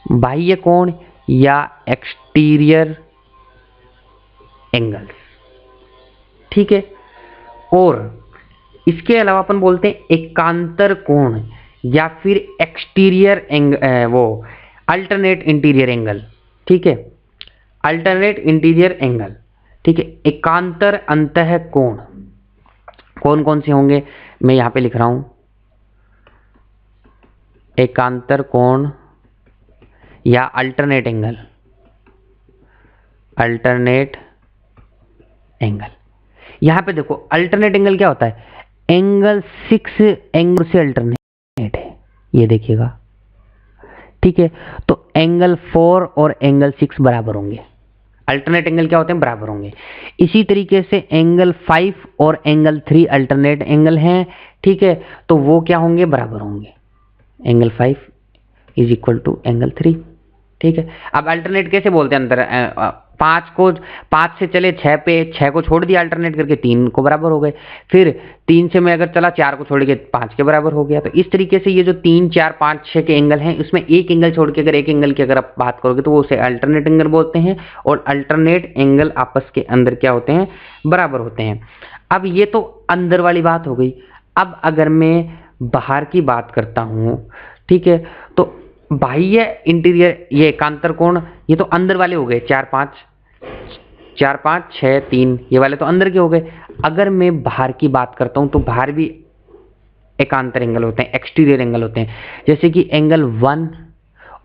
बाह्य कोण या एक्सटीरियर एंगल्स, ठीक है। और इसके अलावा अपन बोलते हैं एकांतर कोण या फिर एक्सटीरियर वो अल्टरनेट इंटीरियर एंगल, ठीक है, अल्टरनेट इंटीरियर एंगल, ठीक है। एकांतर अंतः कोण कौन कौन से होंगे, मैं यहां पे लिख रहा हूं, एकांतर कोण या अल्टरनेट एंगल, अल्टरनेट एंगल। यहां पे देखो अल्टरनेट एंगल क्या होता है, एंगल 6 एंगल से अल्टरनेट है, ये देखिएगा, ठीक है। तो एंगल 4 और एंगल 6 बराबर होंगे, अल्टरनेट एंगल क्या होते हैं, बराबर होंगे। इसी तरीके से एंगल 5 और एंगल 3 अल्टरनेट एंगल हैं, ठीक है, तो वो क्या होंगे, बराबर होंगे, angle 5 is equal to angle 3, ठीक है। अब अल्टरनेट कैसे बोलते हैं, अंतर 5 से चले 6 पे, 6 को छोड़ दिया अल्टरनेट करके, 3 को बराबर हो गए, फिर 3 से मैं अगर चला 4 को छोड़ के 5 के बराबर हो गया। तो इस तरीके से ये जो 3, 4, 5, 6 के एंगल हैं, उसमें एक एंगल छोड़ के अगर एक एंगल की अगर आप बात करोगे तो वो उसे अल्टरनेट एंगल बोलते हैं, और अल्टरनेट एंगल आपस के अंदर क्या होते हैं, बराबर होते हैं। अब ये तो अंदर वाली बात हो गई। अब अगर मैं बाहर की बात करता हूं, ठीक है, तो बाह्य इंटीरियर, ये एकांतर कोण, ये तो अंदर वाले हो गए, 4, 5, 6, 3, ये वाले तो अंदर के हो गए। अगर मैं बाहर की बात करता हूं तो बाहर भी एकांतर एंगल होते हैं, एक्सटीरियर एंगल होते हैं, जैसे कि एंगल 1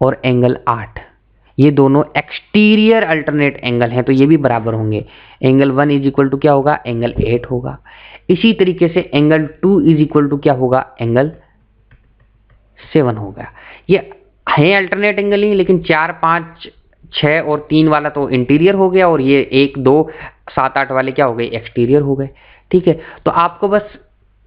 और एंगल 8, ये दोनों एक्सटीरियर अल्टरनेट एंगल हैं, तो ये भी बराबर होंगे। एंगल 1 इज इक्वल टू क्या होगा, एंगल 8 होगा। इसी तरीके से एंगल 2 इज इक्वल टू क्या होगा, एंगल 7 होगा। ये है अल्टरनेट एंगल ही, लेकिन 4, 5, 6 और 3 वाला तो इंटीरियर हो गया, और ये 1, 2, 7, 8 वाले क्या हो गए, एक्सटीरियर हो गए, ठीक है। तो आपको बस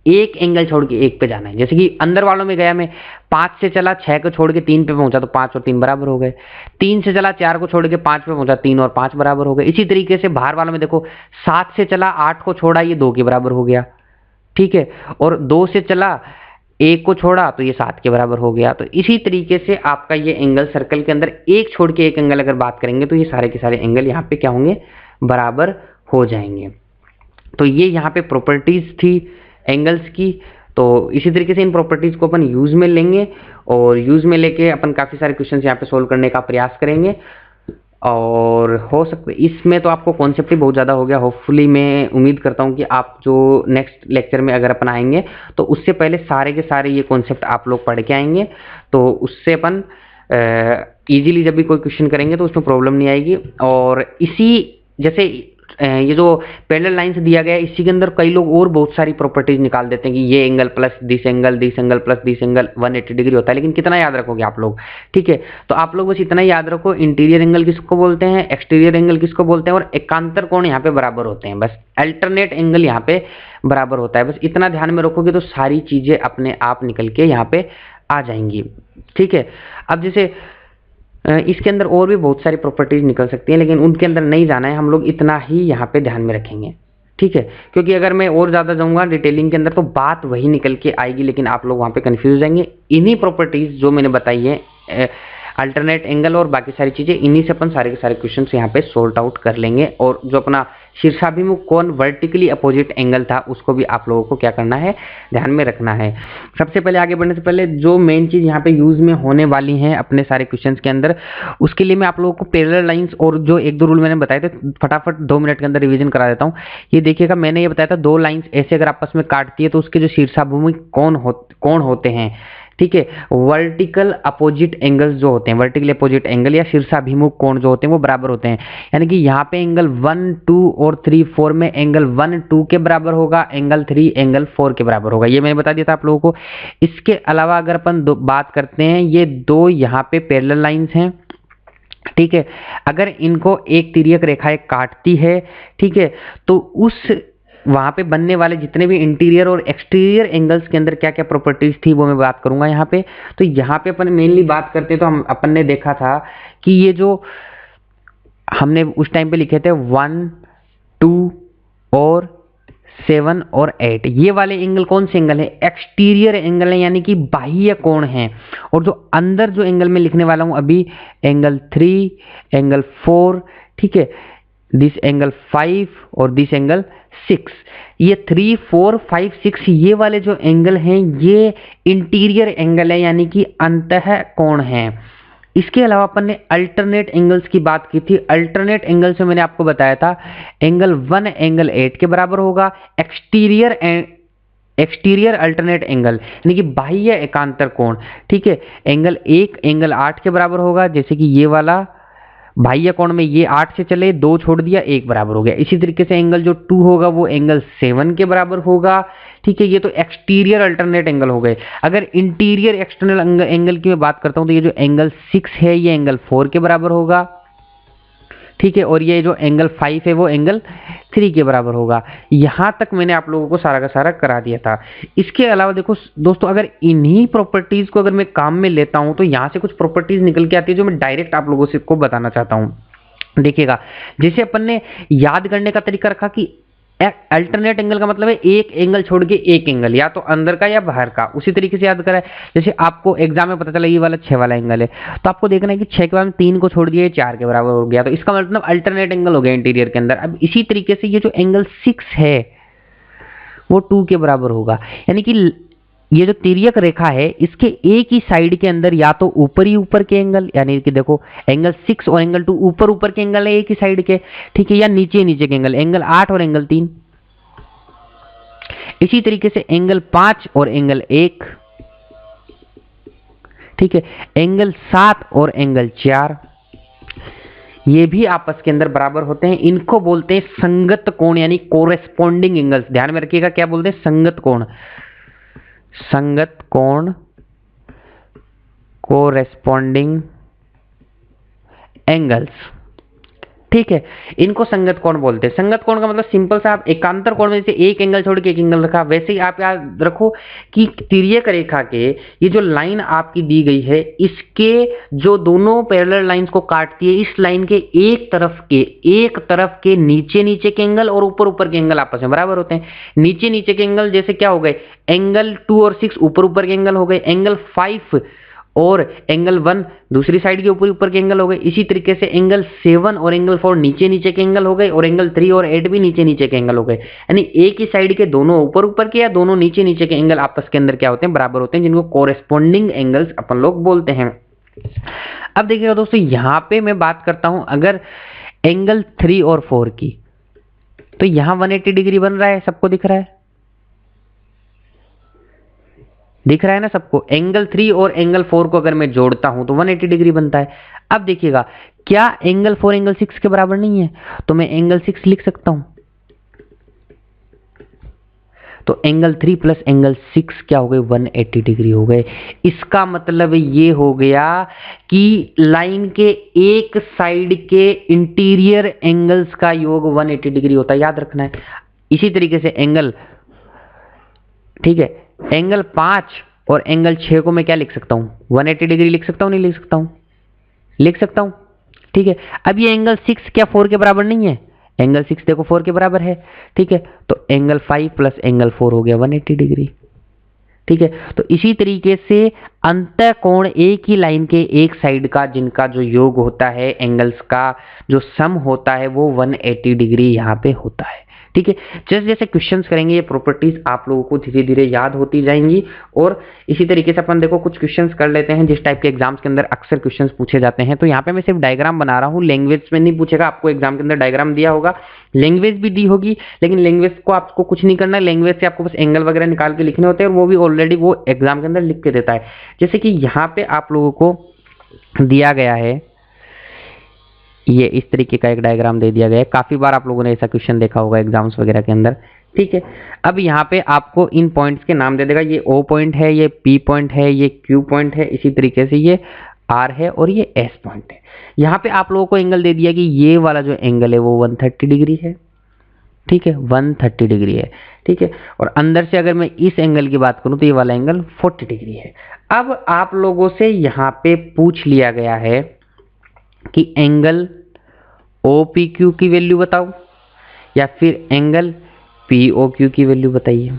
एक एंगल छोड़ के एक पे जाना है, जैसे कि अंदर वालों में गया मैं, 5 से चला 6 को छोड़ के 3 पे पहुंचा, तो 5 और 3 बराबर हो गए। 3 से चला 4 को छोड़ के 5 पे पहुंचा, 3 और 5 बराबर हो गए। इसी तरीके से बाहर वालों में देखो, 7 से चला 8 को छोड़ा, ये 2 के बराबर हो गया, ठीक है। और 2 से चला 1 को छोड़ा तो ये 7 के बराबर हो गया। तो इसी तरीके से आपका ये एंगल सर्कल के अंदर एक छोड़ के एक एंगल अगर बात करेंगे तो ये सारे के सारे एंगल यहाँ पे क्या होंगे, बराबर हो जाएंगे। तो ये यहाँ पे प्रॉपर्टीज थी एंगल्स की। तो इसी तरीके से इन प्रॉपर्टीज को अपन यूज में लेंगे, और यूज में लेके अपन काफी सारे क्वेश्चंस यहाँ पे सोल्व करने का प्रयास करेंगे। और हो सकता है इसमें तो आपको कॉन्सेप्ट ही बहुत ज़्यादा हो गया। होपफुली मैं उम्मीद करता हूँ कि आप जो नेक्स्ट लेक्चर में अगर अपन आएंगे तो उससे पहले सारे के सारे ये कॉन्सेप्ट आप लोग पढ़ के आएंगे, तो उससे अपन इजीली जब भी कोई क्वेश्चन करेंगे तो उसमें प्रॉब्लम नहीं आएगी। और इसी जैसे ये जो पैरेलल लाइंस दिया गया है, इसी के अंदर कई लोग और बहुत सारी प्रॉपर्टीज निकाल देते हैं कि ये angle plus this angle plus this angle 180 degree होता है, लेकिन कितना याद रखोगे आप लोग, ठीक है। तो आप लोग बस इतना याद रखो, इंटीरियर एंगल किसको बोलते हैं, एक्सटीरियर एंगल किसको बोलते हैं, और एकांतर कोण यहाँ पे बराबर होते हैं। बस अल्टरनेट एंगल यहाँ पे बराबर होता है, बस इतना ध्यान में रखोगे तो सारी चीजें अपने आप निकल के यहाँ पे आ जाएंगी। ठीक है, अब जैसे इसके अंदर और भी बहुत सारी प्रॉपर्टीज निकल सकती हैं, लेकिन उनके अंदर नहीं जाना है, हम लोग इतना ही यहाँ पे ध्यान में रखेंगे। ठीक है, क्योंकि अगर मैं और ज़्यादा जाऊँगा डिटेलिंग के अंदर तो बात वही निकल के आएगी, लेकिन आप लोग वहाँ पे कंफ्यूज हो जाएंगे। इन्हीं प्रॉपर्टीज जो मैंने बताई है, अल्टरनेट एंगल और बाकी सारी चीज़ें, इन्हीं से अपन सारे के सारे क्वेश्चंस यहाँ पे सॉल्ट आउट कर लेंगे। और जो अपना शीर्षाभिमुख कोण वर्टिकली अपोजिट एंगल था, उसको भी आप लोगों को क्या करना है, ध्यान में रखना है। सबसे पहले आगे बढ़ने से पहले जो मेन चीज़ यहाँ पे यूज में होने वाली है अपने सारे क्वेश्चंस के अंदर, उसके लिए मैं आप लोगों को पैरेलल लाइंस और जो एक दो रूल मैंने बताए थे फटाफट 2 मिनट के अंदर रिवीजन करा देता हूँ। ये देखिएगा, मैंने ये बताया था 2 लाइंस ऐसे अगर आपस में काटती है तो उसके जो शीर्षाभिमुख कोण होते हैं, ठीक है, वर्टिकल अपोजिट एंगल्स जो होते हैं, वर्टिकल अपोजिट एंगल या शीर्षाभिमुख कोण जो होते हैं वो बराबर होते हैं। यानी कि यहाँ पे एंगल 1, 2 और 3, 4 में एंगल 1, 2 के बराबर होगा, एंगल 3 एंगल 4 के बराबर होगा। ये मैंने बता दिया था आप लोगों को। इसके अलावा अगर अपन बात करते हैं, ये 2 यहाँ पे पैरेलल लाइंस हैं। ठीक है, अगर इनको एक तिर्यक रेखा काटती है, ठीक है, तो उस वहां पे बनने वाले जितने भी इंटीरियर और एक्सटीरियर एंगल्स के अंदर क्या क्या प्रॉपर्टीज थी वो मैं बात करूंगा यहाँ पे। तो यहाँ पे अपन मेनली बात करते हैं, तो हम अपन ने देखा था कि ये जो हमने उस टाइम पे लिखे थे 1, 2 और 7 और 8, ये वाले एंगल कौन से एंगल है, एक्सटीरियर एंगल है, यानी कि बाह्य कोण है। और जो अंदर जो एंगल में लिखने वाला हूं अभी, एंगल 3, एंगल 4, ठीक है, दिस एंगल 5 और दिस एंगल 6, ये 3, 4, 5, 6 ये वाले जो एंगल हैं ये इंटीरियर एंगल है, यानी कि अंतः कोण है। इसके अलावा अपन ने अल्टरनेट एंगल्स की बात की थी। अल्टरनेट एंगल से मैंने आपको बताया था एंगल 1 एंगल 8 के बराबर होगा, एक्सटीरियर अल्टरनेट एंगल यानी कि बाह्य एकांतर कोण, ठीक है, एंगल 1 एंगल 8 के बराबर होगा। जैसे कि ये वाला बाह्य कोण में ये 8 से चले, 2 छोड़ दिया, 1 बराबर हो गया। इसी तरीके से एंगल जो 2 होगा वो एंगल 7 के बराबर होगा। ठीक है, ये तो एक्सटीरियर अल्टरनेट एंगल हो गए। अगर इंटीरियर एक्सटर्नल एंगल की मैं बात करता हूं तो ये जो एंगल 6 है ये एंगल 4 के बराबर होगा। ठीक है, और ये जो एंगल 5 है वो एंगल 3 के बराबर होगा। यहां तक मैंने आप लोगों को सारा का सारा करा दिया था। इसके अलावा देखो दोस्तों, अगर इन्हीं प्रॉपर्टीज को अगर मैं काम में लेता हूं तो यहां से कुछ प्रॉपर्टीज निकल के आती है जो मैं डायरेक्ट आप लोगों से को बताना चाहता हूं। देखिएगा, जैसे अपन ने याद करने का तरीका रखा कि अल्टरनेट एंगल का मतलब है एक एंगल छोड़ के एक एंगल, या तो अंदर का या बाहर का, उसी तरीके से याद करा है। जैसे आपको एग्जाम में पता चला ये वाला 6 वाला एंगल है, तो आपको देखना है कि 6 के बाद 3 को छोड़ दिया 4 के बराबर हो गया, तो इसका मतलब अल्टरनेट एंगल हो गया इंटीरियर के अंदर। अब इसी तरीके से ये जो एंगल 6 है वो 2 के बराबर होगा। यानी कि ये जो तिर्यक रेखा है इसके एक ही साइड के अंदर या तो ऊपर ही ऊपर के एंगल, यानी कि देखो एंगल 6 और एंगल 2 ऊपर ऊपर के एंगल है एक ही साइड के, ठीक है, या नीचे नीचे के एंगल, एंगल 8 और एंगल 3। इसी तरीके से एंगल 5 और एंगल 1, ठीक है, एंगल 7 और एंगल 4, ये भी आपस के अंदर बराबर होते हैं। इनको बोलते हैं संगत कोण यानी कोरेस्पॉन्डिंग एंगल्स। ध्यान में रखिएगा, क्या बोलते हैं, संगत कोण, संगत कोण, कोरेस्पॉन्डिंग एंगल्स। ठीक है, इनको संगत कोण बोलते हैं। संगत कोण का मतलब सिंपल सा, आप एकांतर कोण में जैसे एक एंगल छोड़ के एक एंगल रखा, वैसे ही आप याद रखो कि तिर्यक रेखा के ये जो लाइन आपकी दी गई है इसके जो दोनों पैरेलल लाइंस को काटती है, इस लाइन के एक तरफ के नीचे नीचे के एंगल और ऊपर ऊपर के एंगल आपस में बराबर होते हैं। नीचे नीचे के एंगल जैसे क्या हो गए, एंगल 2 और 6 ऊपर ऊपर के एंगल हो गए, एंगल 5 और एंगल 1 दूसरी साइड के ऊपर के एंगल हो गए। इसी तरीके से एंगल 7 और एंगल 4 नीचे नीचे के एंगल हो गए, और एंगल 3 और 8 भी नीचे नीचे के एंगल हो गए। यानी एक ही साइड के दोनों ऊपर के या दोनों नीचे नीचे के एंगल आपस के अंदर क्या होते हैं, बराबर होते हैं, जिनको कोरेस्पॉन्डिंग एंगल्स अपन लोग बोलते हैं। अब देखिएगा दोस्तों, यहां पे मैं बात करता हूं अगर एंगल 3 और 4 की, तो यहां 180 डिग्री बन रहा है, सबको दिख रहा है, दिख रहा है ना सबको। एंगल 3 और एंगल 4 को अगर मैं जोड़ता हूं तो 180 डिग्री बनता है। अब देखिएगा, क्या एंगल 4 एंगल 6 के बराबर नहीं है, तो मैं एंगल 6 लिख सकता हूं। तो एंगल 3 प्लस एंगल 6 क्या हो गए, 180 डिग्री हो गए। इसका मतलब ये हो गया कि लाइन के एक साइड के इंटीरियर एंगल्स का योग 180 डिग्री होता है, याद रखना है। इसी तरीके से एंगल, ठीक है, एंगल 5 और एंगल 6 को मैं क्या लिख सकता हूँ, 180 डिग्री लिख सकता हूँ, नहीं लिख सकता हूँ, लिख सकता हूँ। ठीक है, अब ये एंगल 6 क्या 4 के बराबर नहीं है, एंगल 6 देखो 4 के बराबर है। ठीक है, तो एंगल 5 प्लस एंगल 4 हो गया 180 डिग्री। ठीक है, तो इसी तरीके से अंतः कोण एक ही लाइन के एक साइड का जिनका जो योग होता है, एंगल्स का जो सम होता है, वो 180 डिग्री यहाँ पे होता है। ठीक है, जैसे जैसे क्वेश्चंस करेंगे ये प्रॉपर्टीज आप लोगों को धीरे धीरे याद होती जाएंगी। और इसी तरीके से अपन देखो कुछ क्वेश्चंस कर लेते हैं जिस टाइप के एग्जाम्स के अंदर अक्सर क्वेश्चंस पूछे जाते हैं। तो यहाँ पे मैं सिर्फ डायग्राम बना रहा हूँ, लैंग्वेज में नहीं पूछेगा, आपको एग्जाम के अंदर डायग्राम दिया होगा, लैंग्वेज भी दी होगी, लेकिन लैंग्वेज को आपको कुछ नहीं करना है, लैंग्वेज से आपको बस एंगल वगैरह निकाल के लिखने होते हैं, और वो भी ऑलरेडी वो एग्जाम के अंदर लिख के देता है। जैसे कि यहाँ पे आप लोगों को दिया गया है, ये इस तरीके का एक डायग्राम दे दिया गया है, काफी बार आप लोगों ने ऐसा क्वेश्चन देखा होगा एग्जाम्स वगैरह के अंदर। ठीक है, अब यहाँ पे आपको इन पॉइंट्स के नाम दे देगा, ये O पॉइंट है, ये P पॉइंट है, ये Q पॉइंट है, इसी तरीके से ये R है और ये S पॉइंट है। यहाँ पे आप लोगों को एंगल दे दिया कि ये वाला जो एंगल है वो 130 डिग्री है। ठीक है, 130 डिग्री है। ठीक है, और अंदर से अगर मैं इस एंगल की बात करूं तो ये वाला एंगल 40 डिग्री है। अब आप लोगों से यहाँ पे पूछ लिया गया है कि एंगल OPQ की वैल्यू बताओ या फिर एंगल POQ की वैल्यू बताइए।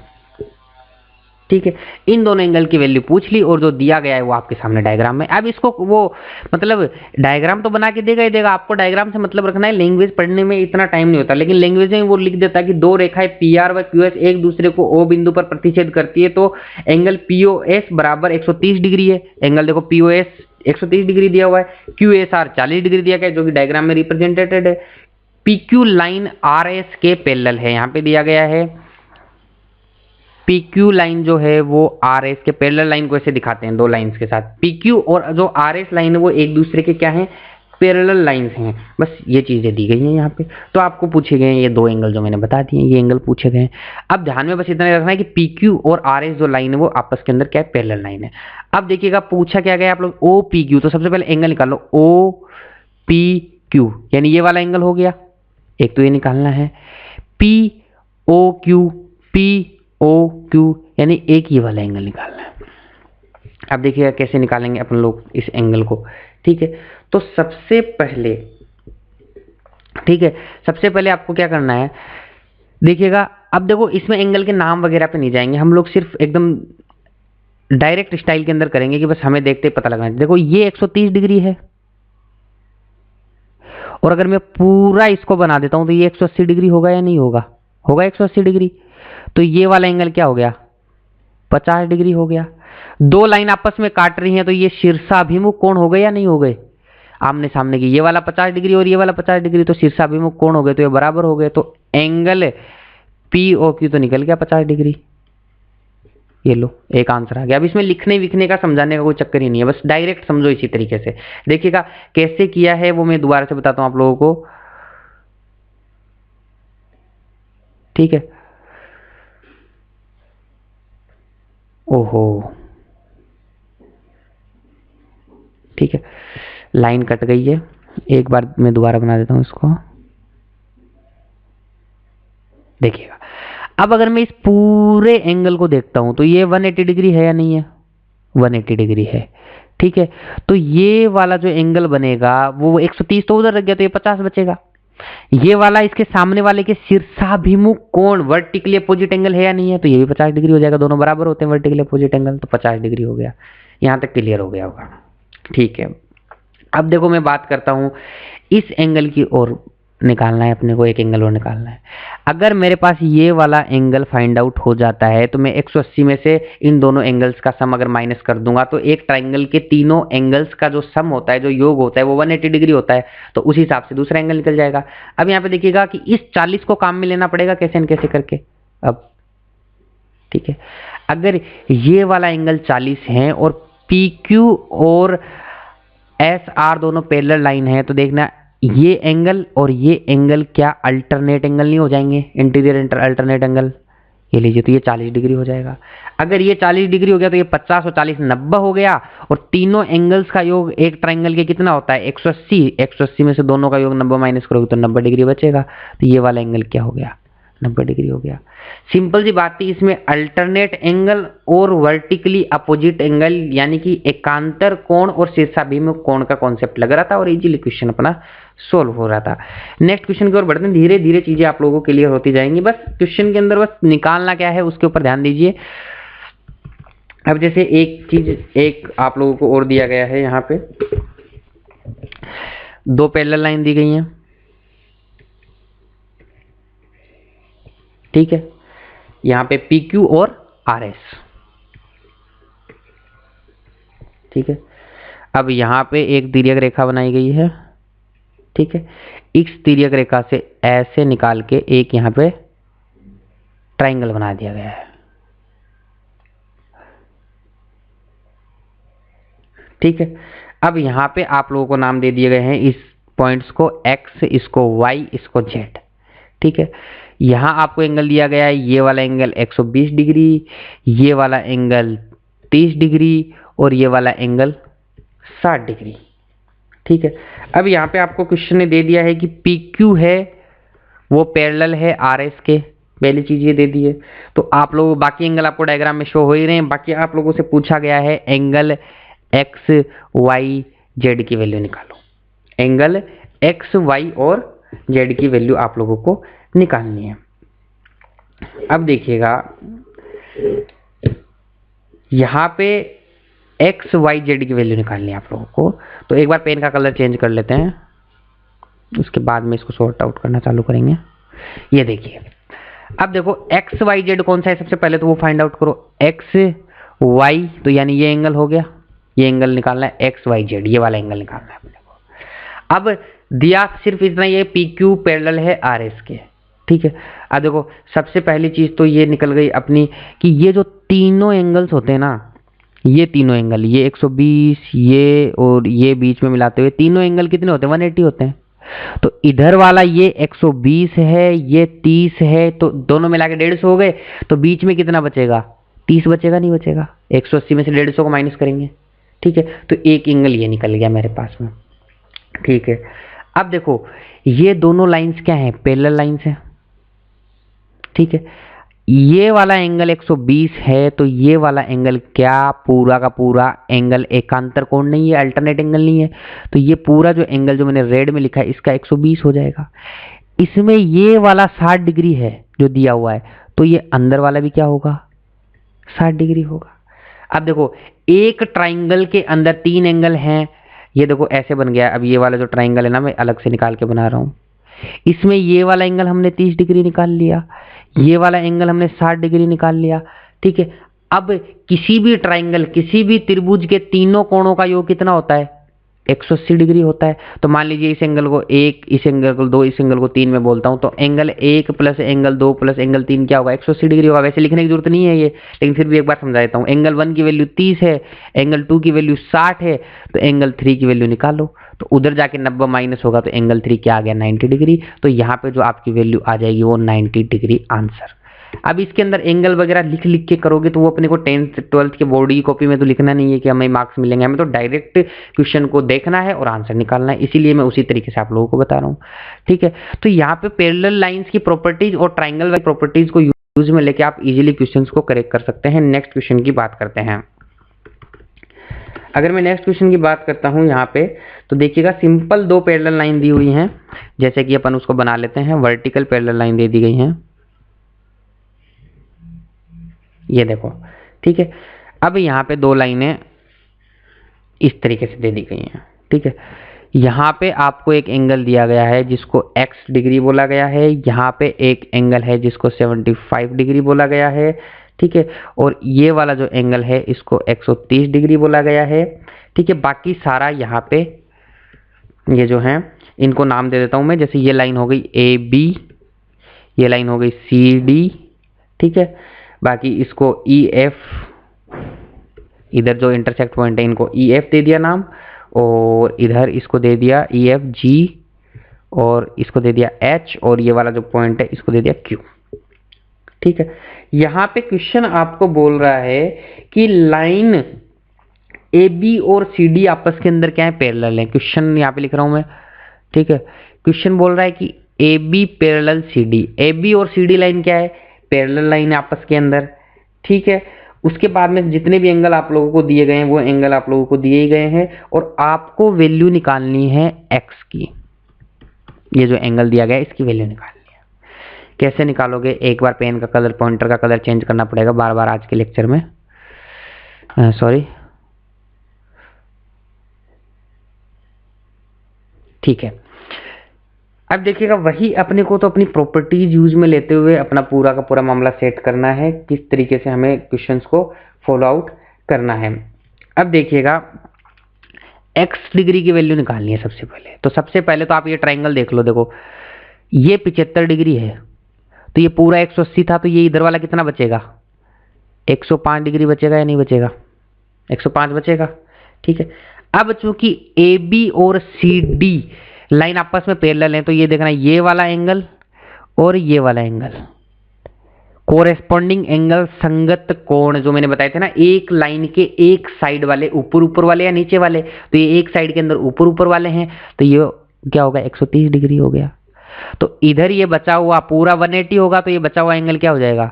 ठीक है, इन दोनों एंगल की वैल्यू पूछ ली और जो दिया गया है वो आपके सामने डायग्राम में। अब इसको वो मतलब डायग्राम तो बना के देगा ही देगा, आपको डायग्राम से मतलब रखना है। लैंग्वेज पढ़ने में इतना टाइम नहीं होता, लेकिन लैंग्वेज में वो लिख देता है कि दो रेखाएं PR व QS एक दूसरे को O बिंदु पर प्रतिच्छेद करती है, तो एंगल POS बराबर 130 डिग्री है। एंगल देखो POS 130 डिग्री दिया हुआ है, QSR 40 डिग्री दिया गया है, जो कि डायग्राम में रिप्रेजेंटेड है। PQ लाइन RS के पैरेलल है, यहाँ पे दिया गया है PQ लाइन जो है वो RS के पैरेलल लाइन को ऐसे दिखाते हैं दो लाइंस के साथ। PQ और जो RS लाइन है वो एक दूसरे के क्या हैं, पैरेलल लाइंस हैं। बस ये चीजें दी गई हैं यहाँ पे। तो आपको पूछे गए हैं ये दो एंगल जो मैंने बता दिए, ये एंगल पूछे गए हैं। अब ध्यान में बस इतना रखना है कि PQ और RS जो लाइन है वो आपस के अंदर क्या है, पैरेलल लाइन है। अब देखिएगा पूछा क्या गया आप लोग OPQ, तो सबसे पहले एंगल निकाल लो OPQ, यानी ये वाला एंगल हो गया, एक तो ये निकालना है। POQ यानी एक ही वाला एंगल निकालना है। अब देखिएगा कैसे निकालेंगे अपन लोग इस एंगल को। ठीक है, तो सबसे पहले आपको क्या करना है, देखिएगा अब देखो इसमें एंगल के नाम वगैरह पे नहीं जाएंगे हम लोग, सिर्फ एकदम डायरेक्ट स्टाइल के अंदर करेंगे कि बस हमें देखते पता लगना है। देखो ये 130 डिग्री है, और अगर मैं पूरा इसको बना देता हूं तो ये 180 डिग्री होगा या नहीं होगा, होगा 180 डिग्री। तो ये वाला एंगल क्या हो गया, 50 डिग्री हो गया। दो लाइन आपस में काट रही हैं तो ये शीर्षाभिमुख कोण हो गए या नहीं हो गए, आमने सामने की, ये वाला 50 डिग्री और ये वाला 50 डिग्री, तो शीर्षाभिमुख कोण हो गए, तो ये बराबर हो गए। तो एंगल POQ तो निकल गया 50 डिग्री। ये लो एक आंसर आ गया। अब इसमें लिखने विखने का समझाने का कोई चक्कर ही नहीं है, बस डायरेक्ट समझो इसी तरीके से। देखिएगा कैसे किया है वो मैं दोबारा से बताता हूं आप लोगों को। ठीक है, ओहो ठीक है, लाइन कट गई है, एक बार मैं दोबारा बना देता हूं इसको। देखिएगा अब अगर मैं इस पूरे एंगल को देखता हूं तो ये 180 डिग्री है या नहीं है, 180 डिग्री है। ठीक है, तो ये वाला जो एंगल बनेगा वो 130 तो उधर रख गया, तो ये 50 बचेगा। ये वाला इसके सामने वाले के शीर्षाभिमुख कोण वर्टिकली अपोजिट एंगल है या नहीं है, तो ये भी 50 डिग्री हो जाएगा, दोनों बराबर होते हैं वर्टिकली अपोजिट एंगल, तो 50 डिग्री हो गया। यहां तक क्लियर हो गया होगा। ठीक है, अब देखो मैं बात करता हूं इस एंगल की ओर निकालना है अपने को, एक एंगल और निकालना है। अगर मेरे पास ये वाला एंगल फाइंड आउट हो जाता है तो मैं 180 में से इन दोनों एंगल्स का सम अगर माइनस कर दूंगा तो एक ट्राइंगल के तीनों एंगल्स का जो सम होता है, जो योग होता है, वो 180 डिग्री होता है, तो उस हिसाब से दूसरा एंगल निकल जाएगा। अब यहाँ पे देखिएगा कि इस 40 को काम में लेना पड़ेगा कैसे न कैसे करके। अब ठीक है, अगर ये वाला एंगल 40 है और PQ और SR दोनों पैरेलल लाइन है, तो देखना ये एंगल और ये एंगल क्या अल्टरनेट एंगल नहीं हो जाएंगे, इंटीरियर अल्टरनेट एंगल। ये लीजिए, तो ये 40 डिग्री हो जाएगा। अगर ये 40 डिग्री हो गया तो ये 50 और 40 90 हो गया, और तीनों एंगल्स का योग एक ट्राइंगल के कितना होता है, 180। 180 में से दोनों का योग 90 माइनस करोगे तो 90 डिग्री बचेगा, तो ये वाला एंगल क्या हो गया, 90 डिग्री हो गया। सिंपल सी बात थी, इसमें अल्टरनेट एंगल और वर्टिकली अपोजिट एंगल यानी कि एकांतर कोण और शीर्षाभिमुख कोण का कॉन्सेप्ट लग रहा था और इजीली क्वेश्चन अपना सोल्व हो रहा था। नेक्स्ट क्वेश्चन की ओर बढ़ते हैं, धीरे धीरे चीजें आप लोगों के क्लियर होती जाएंगी। बस क्वेश्चन के अंदर बस निकालना क्या है उसके ऊपर ध्यान दीजिए। अब जैसे एक चीज एक आप लोगों को और दिया गया है, यहाँ पे दो पैरेलल लाइन दी गई हैं, ठीक है, यहाँ पे PQ और RS, ठीक है। अब यहाँ पे एक तिर्यक रेखा बनाई गई है, ठीक है। इस तिर्यक रेखा से ऐसे निकाल के एक यहाँ पे ट्राइंगल बना दिया गया है, ठीक है। अब यहाँ पे आप लोगों को नाम दे दिए गए हैं इस पॉइंट्स को X, इसको Y, इसको Z, ठीक है। यहाँ आपको एंगल दिया गया है, ये वाला एंगल 120 डिग्री, ये वाला एंगल 30 डिग्री और ये वाला एंगल 60 डिग्री, ठीक है। अब यहाँ पे आपको क्वेश्चन ने दे दिया है कि PQ है वो पैरेलल है RS के, पहली चीज ये दे दी है। तो आप लोग बाकी एंगल आपको डायग्राम में शो हो ही रहे हैं। बाकी आप लोगों से पूछा गया है एंगल X, Y, Z की वैल्यू निकालो। एंगल X, Y और Z की वैल्यू आप लोगों को निकालनी है। अब देखिएगा यहाँ पे X, Y, Z की वैल्यू निकालनी है आप लोगों को। तो एक बार पेन का कलर चेंज कर लेते हैं, उसके बाद में इसको सॉर्ट आउट करना चालू करेंगे। ये देखिए, अब देखो X, Y, Z कौन सा है, सबसे पहले तो वो फाइंड आउट करो। X, Y तो यानी ये एंगल हो गया, ये एंगल निकालना है X, Y, Z, ये वाला एंगल निकालना है अपने को। अब दिया सिर्फ इतना, ये PQ पैरेलल है RS के, ठीक है। अब देखो सबसे पहली चीज तो ये निकल गई अपनी कि ये जो तीनों एंगल्स होते हैं ना, ये तीनों एंगल, ये 120, ये और ये बीच में मिलाते हुए तीनों एंगल कितने होते हैं, 180 होते हैं। तो इधर वाला ये 120 है, ये 30 है, तो दोनों मिला के 150 हो गए। तो बीच में कितना बचेगा, 30 बचेगा, नहीं बचेगा। 180 में से 150 को माइनस करेंगे, ठीक है। तो एक एंगल ये निकल गया मेरे पास में, ठीक है। अब देखो ये दोनों लाइंस क्या हैं, पैरेलल लाइंस हैं, ठीक है। ये वाला एंगल 120 है, तो ये वाला एंगल क्या, पूरा का पूरा एंगल एकांतर कोण नहीं है, अल्टरनेट एंगल नहीं है। तो ये पूरा जो एंगल जो मैंने रेड में लिखा है इसका 120 हो जाएगा। इसमें ये वाला 60 डिग्री है जो दिया हुआ है, तो ये अंदर वाला भी क्या होगा, 60 डिग्री होगा। अब देखो एक ट्राइंगल के अंदर 3 एंगल हैं, ये देखो ऐसे बन गया। अब ये वाला जो ट्राइंगल है ना, मैं अलग से निकाल के बना रहा हूँ। इसमें ये वाला एंगल हमने 30 डिग्री निकाल लिया, ये वाला एंगल हमने 60 डिग्री निकाल लिया, ठीक है। अब किसी भी ट्राइंगल, किसी भी त्रिभुज के तीनों कोणों का योग कितना होता है, 180 डिग्री होता है। तो मान लीजिए इस एंगल को 1, इस एंगल को 2, इस एंगल को 3 में बोलता हूं, तो angle 1 plus angle 2 plus angle 3 क्या होगा, 180 डिग्री होगा। वैसे लिखने की जरूरत नहीं है ये, लेकिन फिर भी एक बार समझा देता हूं। एंगल 1 की वैल्यू 30 है, एंगल 2 की वैल्यू 60 है, तो एंगल 3 की वैल्यू निकालो। तो उधर जाके 90 माइनस होगा, तो एंगल 3 क्या आ गया, 90 डिग्री। तो यहाँ पे जो आपकी वैल्यू आ जाएगी वो 90 डिग्री आंसर। अब इसके अंदर एंगल वगैरह लिख लिख के करोगे तो वो अपने को 10th 12th के बोर्ड की कॉपी में तो लिखना नहीं है कि हमें मार्क्स मिलेंगे। हमें तो डायरेक्ट क्वेश्चन को देखना है और आंसर निकालना है, इसीलिए मैं उसी तरीके से आप लोगों को बता रहा हूँ, ठीक है। तो यहाँ पे पैरेलल लाइंस की प्रॉपर्टीज और ट्राइंगल वाली प्रॉपर्टीज को यूज में लेके आप इजीली क्वेश्चन को करेक्ट कर सकते हैं। नेक्स्ट क्वेश्चन की बात करते हैं। अगर मैं नेक्स्ट क्वेश्चन की बात करता हूँ यहाँ पे, तो देखिएगा सिंपल 2 पैरेलल लाइन दी हुई हैं, जैसे कि अपन उसको बना लेते हैं। वर्टिकल पैरेलल लाइन दे दी गई हैं, ये देखो, ठीक है। अब यहाँ पे 2 लाइनें इस तरीके से दे दी गई हैं, ठीक है। यहाँ पे आपको एक एंगल दिया गया है जिसको x डिग्री बोला गया है, यहाँ पे एक एंगल है जिसको 75 डिग्री बोला गया है, ठीक है। और ये वाला जो एंगल है इसको 130 डिग्री बोला गया है, ठीक है। बाकी सारा यहाँ पे ये जो है इनको नाम दे देता हूँ मैं। जैसे ये लाइन हो गई AB, ये लाइन हो गई CD, ठीक है। बाकी इसको EF, इधर जो इंटरसेक्ट पॉइंट है इनको EF दे दिया नाम, और इधर इसको दे दिया EFG, और इसको दे दिया H, और ये वाला जो पॉइंट है इसको दे दिया Q, ठीक है। यहाँ पे क्वेश्चन आपको बोल रहा है कि लाइन AB और CD आपस के अंदर क्या है, पैरेलल है। क्वेश्चन यहाँ पे लिख रहा हूं मैं, ठीक है। क्वेश्चन बोल रहा है कि A B parallel C D. A B और सी डी लाइन क्या है? पैरेलल लाइन है आपस के अंदर, ठीक है। उसके बाद में जितने भी एंगल आप लोगों को दिए गए हैं वो एंगल आप लोगों को दिए ही गए हैं और आपको वैल्यू निकालनी है एक्स की। ये जो एंगल दिया गया है इसकी वैल्यू निकालनी है। कैसे निकालोगे? एक बार पेन का कलर, पॉइंटर का कलर चेंज करना पड़ेगा बार बार आज के लेक्चर में, सॉरी, ठीक है। अब देखिएगा, वही अपने को तो अपनी प्रॉपर्टीज यूज में लेते हुए अपना पूरा का पूरा मामला सेट करना है, किस तरीके से हमें क्वेश्चंस को फॉलो आउट करना है। अब देखिएगा, x डिग्री की वैल्यू निकालनी है सबसे पहले। तो सबसे पहले तो आप ये ट्राइंगल देख लो, देखो ये 75 डिग्री है, तो ये पूरा 180 था, तो ये इधर वाला कितना बचेगा? 105 डिग्री बचेगा या नहीं बचेगा? 105 बचेगा, ठीक है। अब चूंकि ए बी और सी डी लाइन आपस में पैरेलल है, तो ये देखना, ये वाला एंगल और ये वाला एंगल कोरेस्पॉन्डिंग एंगल, संगत कोण जो मैंने बताए थे ना, एक लाइन के एक साइड वाले, ऊपर ऊपर वाले या नीचे वाले, तो ये एक साइड के अंदर ऊपर ऊपर वाले हैं, तो ये क्या होगा? 130 डिग्री हो गया। तो इधर ये बचा हुआ पूरा 180 होगा, तो ये बचा हुआ एंगल क्या हो जाएगा?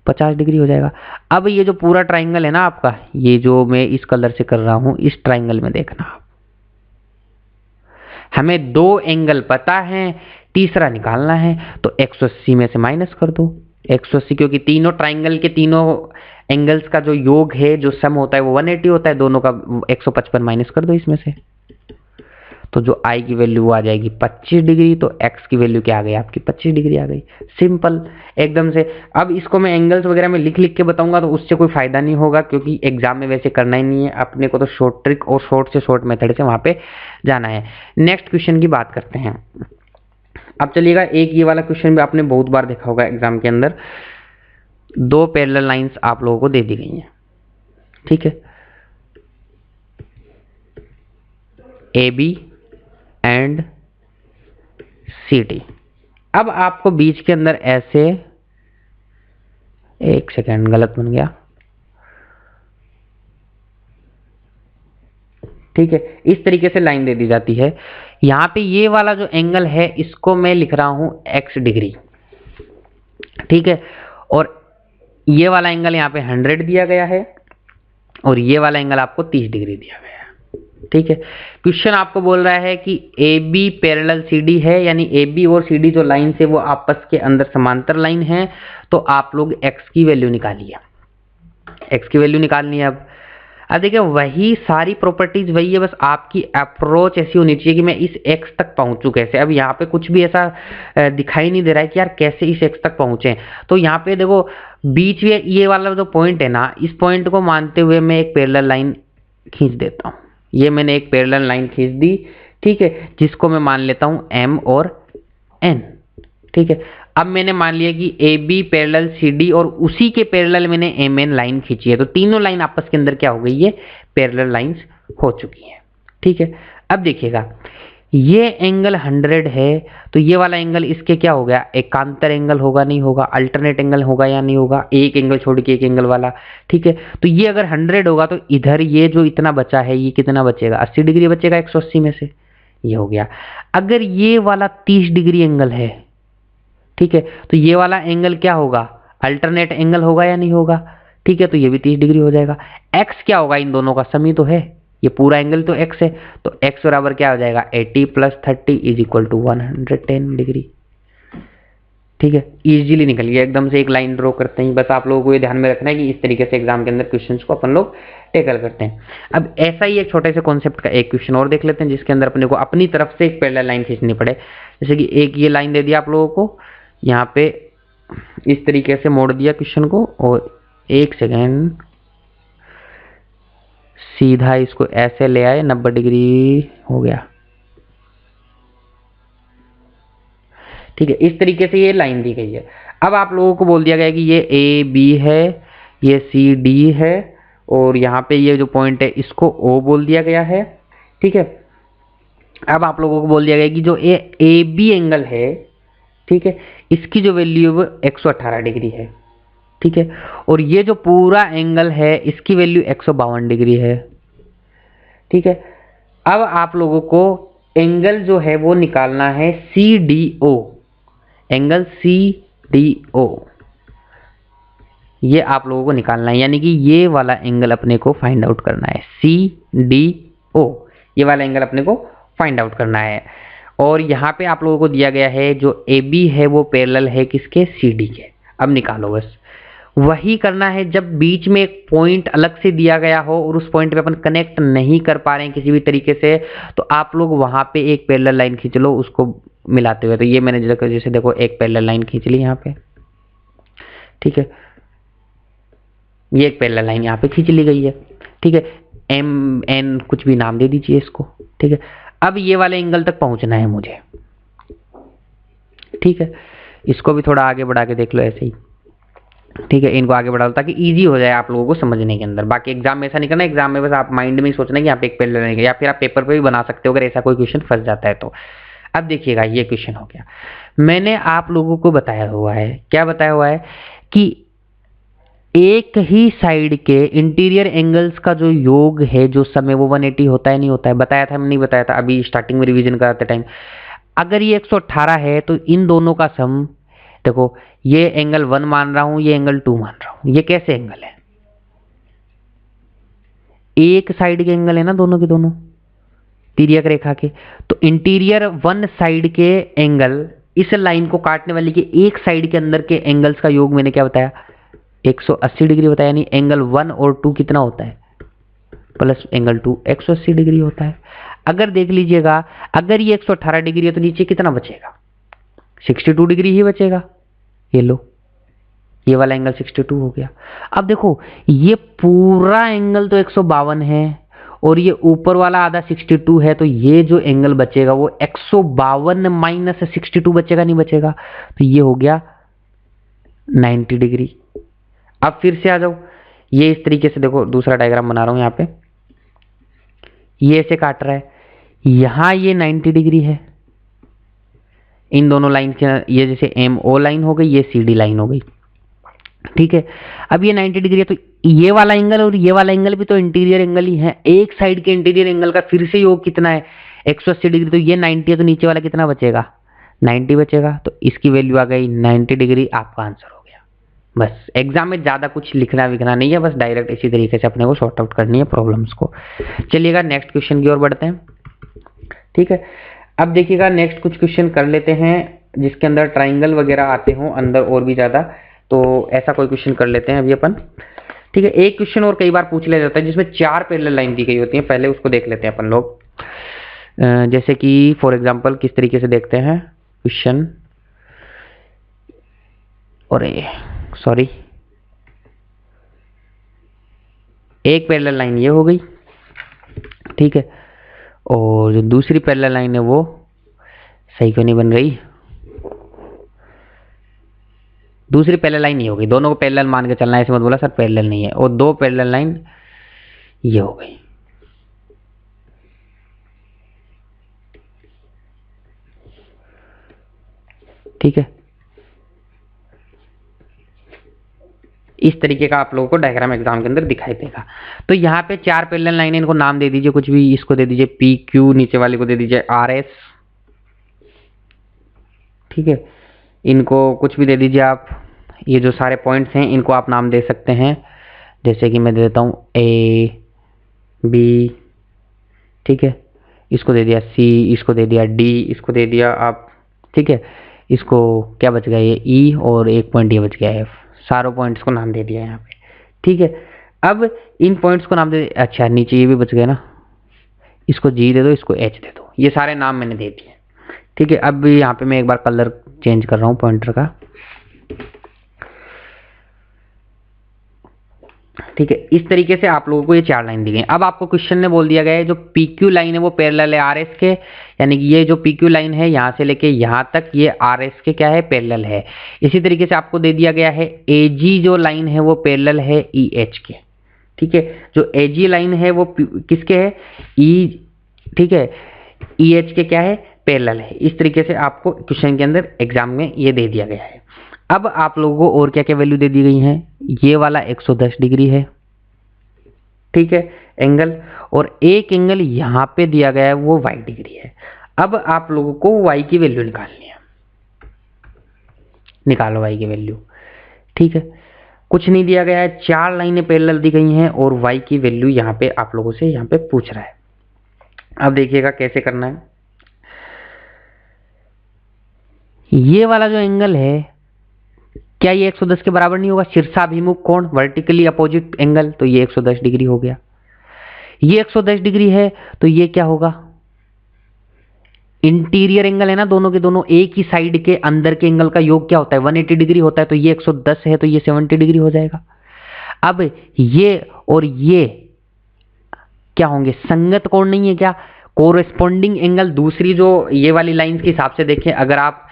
50 डिग्री हो जाएगा। अब ये जो पूरा ट्राइंगल है ना आपका, ये जो मैं इस कलर से कर रहा हूं, इस ट्राइंगल में देखना आप, हमें दो एंगल पता है, तीसरा निकालना है, तो 180 में से माइनस कर दो 180, क्योंकि तीनों ट्राइंगल के तीनों एंगल्स का जो योग है, जो सम होता है वो 180 होता है, दोनों का 155 माइनस कर दो इसमें से, तो जो आई की वैल्यू आ जाएगी 25 डिग्री, तो एक्स की वैल्यू क्या आ गई आपकी? 25 डिग्री आ गई। सिंपल एकदम से। अब इसको मैं एंगल्स वगैरह में लिख लिख के बताऊंगा तो उससे कोई फायदा नहीं होगा, क्योंकि एग्जाम में वैसे करना ही नहीं है अपने को, तो शॉर्ट ट्रिक और शॉर्ट से शॉर्ट मेथड से वहां पे जाना है। नेक्स्ट क्वेश्चन की बात करते हैं। अब चलिएगा, एक ये वाला क्वेश्चन भी आपने बहुत बार देखा होगा एग्जाम के अंदर, दो पैरेलल लाइंस आप लोगों को दे दी गई हैं, ठीक है, A B and C D. अब आपको बीच के अंदर ऐसे, एक सेकेंड गलत बन गया, ठीक है, इस तरीके से लाइन दे दी जाती है। यहां पे ये वाला जो एंगल है इसको मैं लिख रहा हूं x डिग्री, ठीक है, और ये वाला एंगल यहां पे 100 दिया गया है और ये वाला एंगल आपको 30 डिग्री दिया गया है, ठीक है। क्वेश्चन आपको बोल रहा है कि A B parallel C D है, यानी ए बी और सी डी जो लाइन से वो आपस के अंदर समांतर लाइन है, तो आप लोग x की वैल्यू निकालिए, x की वैल्यू निकालनी है। अब देखिए, वही सारी प्रॉपर्टीज वही है, बस आपकी अप्रोच ऐसी होनी चाहिए कि मैं इस x तक पहुंचूं कैसे। अब यहाँ पे कुछ भी ऐसा दिखाई नहीं दे रहा है कि यार कैसे इस x तक पहुंचे, तो यहाँ पे देखो बीच में ये वाला जो पॉइंट है ना, इस पॉइंट को मानते हुए मैं एक पैरेलल लाइन खींच देता हूँ। ये मैंने एक पैरेलल लाइन खींच दी, ठीक है, जिसको मैं मान लेता हूँ m और n, ठीक है। अब मैंने मान लिया कि A B parallel C D और उसी के पैरेलल मैंने एम एन लाइन खींची है, तो तीनों लाइन आपस के अंदर क्या हो गई? ये पैरेलल लाइंस हो चुकी हैं, ठीक है। अब देखिएगा, ये एंगल 100 है, तो ये वाला एंगल इसके क्या हो गया? एकांतर एंगल होगा, नहीं होगा? अल्टरनेट एंगल होगा या नहीं होगा? एक एंगल छोड़ के एक एंगल वाला, ठीक है। तो ये अगर 100 होगा तो इधर ये जो इतना बचा है ये कितना बचेगा? 80 डिग्री बचेगा 180 में से, ये हो गया। अगर ये वाला 30 डिग्री एंगल है, ठीक है, तो ये वाला एंगल क्या होगा? अल्टरनेट एंगल होगा या नहीं होगा? ठीक है, तो ये भी 30 डिग्री हो जाएगा। एक्स क्या होगा? इन दोनों का सम ही तो है, ये पूरा एंगल तो एक्स है, तो एक्स बराबर क्या हो जाएगा? 80 + 30 = 110 डिग्री, ठीक है। इजीली निकल गया, एकदम से एक लाइन ड्रॉ करते हैं। बस आप लोगों को ये ध्यान में रखना है कि इस तरीके से एग्जाम के अंदर क्वेश्चंस को अपन लोग टेकल करते हैं। अब ऐसा ही एक छोटे से कॉन्सेप्ट का एक क्वेश्चन और देख लेते हैं, जिसके अंदर अपने को अपनी तरफ से एक पैरेलल लाइन खींचनी पड़े। जैसे कि एक ये लाइन दे दिया आप लोगों को, यहाँ पे इस तरीके से मोड़ दिया क्वेश्चन को, और एक सेकेंड सीधा इसको ऐसे ले आए, 90 डिग्री हो गया, ठीक है। इस तरीके से ये लाइन दी गई है। अब आप लोगों को बोल दिया गया कि ये ए बी है, ये सी डी है, और यहाँ पे ये जो पॉइंट है इसको ओ बोल दिया गया है, ठीक है। अब आप लोगों को बोल दिया गया कि जो ए बी एंगल है, ठीक है, इसकी जो वैल्यू है वो 118 डिग्री है, ठीक है, और ये जो पूरा एंगल है इसकी वैल्यू 152 डिग्री है, ठीक है। अब आप लोगों को एंगल जो है वो निकालना है CDO, एंगल CDO ये आप लोगों को निकालना है, यानी कि ये वाला एंगल अपने को फाइंड आउट करना है। CDO ये वाला एंगल अपने को फाइंड आउट करना है। और यहाँ पे आप लोगों को दिया गया है जो AB है वो पैरेलल है किसके, CD के। अब निकालो, बस वही करना है। जब बीच में एक पॉइंट अलग से दिया गया हो और उस पॉइंट पे अपन कनेक्ट नहीं कर पा रहे हैं किसी भी तरीके से, तो आप लोग वहां पे एक पैरेलल लाइन खींच लो उसको मिलाते हुए। तो ये मैंने जैसे देखो एक पैरेलल लाइन खींच ली यहाँ पे, ठीक है, ये एक पैरेलल लाइन यहाँ पे खींच ली गई है, ठीक है, MN कुछ भी नाम दे दीजिए इसको, ठीक है। अब ये वाले एंगल तक पहुंचना है मुझे, ठीक है। इसको भी थोड़ा आगे बढ़ा के देख लो ऐसे ही, ठीक है, इनको आगे बढ़ा लो ताकि इजी हो जाए आप लोगों को समझने के अंदर। बाकी एग्जाम में ऐसा नहीं करना, एग्जाम में बस आप माइंड में ही सोचना कि यहाँ पे एक पैरेलल लाइन है, या फिर आप पेपर पे भी बना सकते हो अगर ऐसा कोई क्वेश्चन फंस जाता है तो। अब देखिएगा ये क्वेश्चन हो गया, मैंने आप लोगों को बताया हुआ है, क्या बताया हुआ है कि एक ही साइड के इंटीरियर एंगल्स का जो योग है, जो सम है वो 180 होता है, नहीं होता है? बताया था, नहीं बताया था अभी स्टार्टिंग में रिवीजन कराते टाइम। अगर ये 118 है तो इन दोनों का सम, देखो ये एंगल 1 मान रहा हूं, ये एंगल 2 मान रहा हूं, ये कैसे एंगल है? एक साइड के एंगल है ना दोनों के दोनों, तिर्यक रेखा के। तो इंटीरियर 1 साइड के एंगल, इस लाइन को काटने वाली के एक साइड के अंदर के एंगल्स का योग मैंने क्या बताया, 180 डिग्री बताया। यानी एंगल 1 और 2 कितना होता है, प्लस एंगल 2 180 डिग्री होता है। अगर देख लीजिएगा, अगर ये 118 डिग्री है तो नीचे कितना बचेगा, 62 डिग्री ही बचेगा। ये लो, ये वाला एंगल 62 हो गया। अब देखो ये पूरा एंगल तो 152 है और ये ऊपर वाला आधा 62 है, तो ये जो एंगल बचेगा वो 152 माइनस 62 बचेगा, नहीं बचेगा? तो ये हो गया 90 डिग्री। अब फिर से आ जाओ, ये इस तरीके से देखो, दूसरा डायग्राम बना रहा हूं यहाँ पे, ये ऐसे काट रहा है, यहां ये 90 डिग्री है, इन दोनों लाइन के, ये जैसे MO लाइन हो गई, ये CD लाइन हो गई, ठीक है। अब ये 90 डिग्री है तो ये वाला एंगल और ये वाला एंगल भी तो इंटीरियर एंगल ही है। एक साइड के इंटीरियर एंगल का फिर से योग कितना है, 180 डिग्री। तो ये 90 है तो नीचे वाला कितना बचेगा, 90 बचेगा। तो इसकी वैल्यू आ गई 90 डिग्री, आपका आंसर हो गया। बस एग्जाम में ज्यादा कुछ लिखना विखना नहीं है, बस डायरेक्ट इसी तरीके से अपने को सॉर्ट आउट करनी है प्रॉब्लम्स को। चलिएगा नेक्स्ट क्वेश्चन की ओर बढ़ते हैं, ठीक है। अब देखिएगा नेक्स्ट कुछ क्वेश्चन कर लेते हैं जिसके अंदर ट्राइंगल वगैरह आते हो अंदर और भी ज्यादा, तो ऐसा कोई क्वेश्चन कर लेते हैं अभी अपन, ठीक है। एक क्वेश्चन और कई बार पूछ लिया जाता है जिसमें 4 पैरेलल लाइन दी गई होती है, पहले उसको देख लेते हैं अपन लोग। जैसे कि फॉर एग्जांपल किस तरीके से देखते हैं क्वेश्चन, और सॉरी, एक पैरेलल लाइन ये हो गई, ठीक है, और जो दूसरी पैरेलल लाइन है वो सही क्यों नहीं बन रही, दूसरी पैरेलल लाइन ये हो गई, दोनों को पैरेलल मान के चलना है, ऐसे मत बोला सर पैरेलल नहीं है, और 2 पैरेलल लाइन ये हो गई, ठीक है। इस तरीके का आप लोगों को डायग्राम एग्जाम के अंदर दिखाई देगा। तो यहाँ पे 4 पैरेलल लाइन है, इनको नाम दे दीजिए कुछ भी, इसको दे दीजिए PQ, नीचे वाले को दे दीजिए RS, ठीक है, इनको कुछ भी दे दीजिए आप। ये जो सारे पॉइंट्स हैं इनको आप नाम दे सकते हैं, जैसे कि मैं दे देता हूँ A B, ठीक है, इसको दे दिया C, इसको दे दिया D, इसको दे दिया आप, ठीक है, इसको क्या बच गया ये E, और एक पॉइंट ये बच गया F, सारों पॉइंट्स को नाम दे दिया यहाँ पे, ठीक है। अब इन पॉइंट्स को नाम दे, अच्छा नीचे ये भी बच गया ना, इसको G दे दो, इसको H दे दो, ये सारे नाम मैंने दे दिए, ठीक है। अब यहाँ पे मैं एक बार कलर चेंज कर रहा हूँ पॉइंटर का, ठीक है। इस तरीके से आप लोगों को ये 4 लाइन दी गई। अब आपको क्वेश्चन में बोल दिया गया है जो PQ लाइन है वो पैरेलल है RS के, यानी कि ये जो PQ लाइन है यहाँ से लेके यहाँ तक ये RS के क्या है, पैरेलल है। इसी तरीके से आपको दे दिया गया है AG जो लाइन है वो पैरेलल है EH के, ठीक है। जो AG लाइन है वो किसके है, E, ठीक है, EH के क्या है, पैरेलल है। इस तरीके से आपको क्वेश्चन के अंदर एग्जाम में ये दे दिया गया है। अब आप लोगों को और क्या क्या वैल्यू दे दी गई है, ये वाला 110 डिग्री है, ठीक है, एंगल, और एक एंगल यहाँ पे दिया गया है वो 22 डिग्री है। अब आप लोगों को y की वैल्यू निकालनी है, निकालो y की वैल्यू। ठीक है, कुछ नहीं दिया गया है, 4 लाइनें पैरेलल दी गई हैं और y की वैल्यू यहाँ पे आप लोगों से यहाँ पे पूछ रहा है। अब देखिएगा कैसे करना है। ये वाला जो एंगल है, क्या ये 110 के बराबर नहीं होगा? शीर्षाभिमुख कोण, वर्टिकली अपोजिट एंगल, तो ये 110 डिग्री हो गया। ये 110 डिग्री है तो ये क्या होगा? इंटीरियर एंगल है ना, दोनों के दोनों एक ही साइड के अंदर के एंगल का योग क्या होता है? 180 डिग्री होता है। तो ये 110 है तो ये 70 डिग्री हो जाएगा। अब ये और ये क्या होंगे? संगत कोण नहीं है क्या? कोरेस्पॉन्डिंग एंगल दूसरी जो ये वाली लाइन के हिसाब से देखें, अगर आप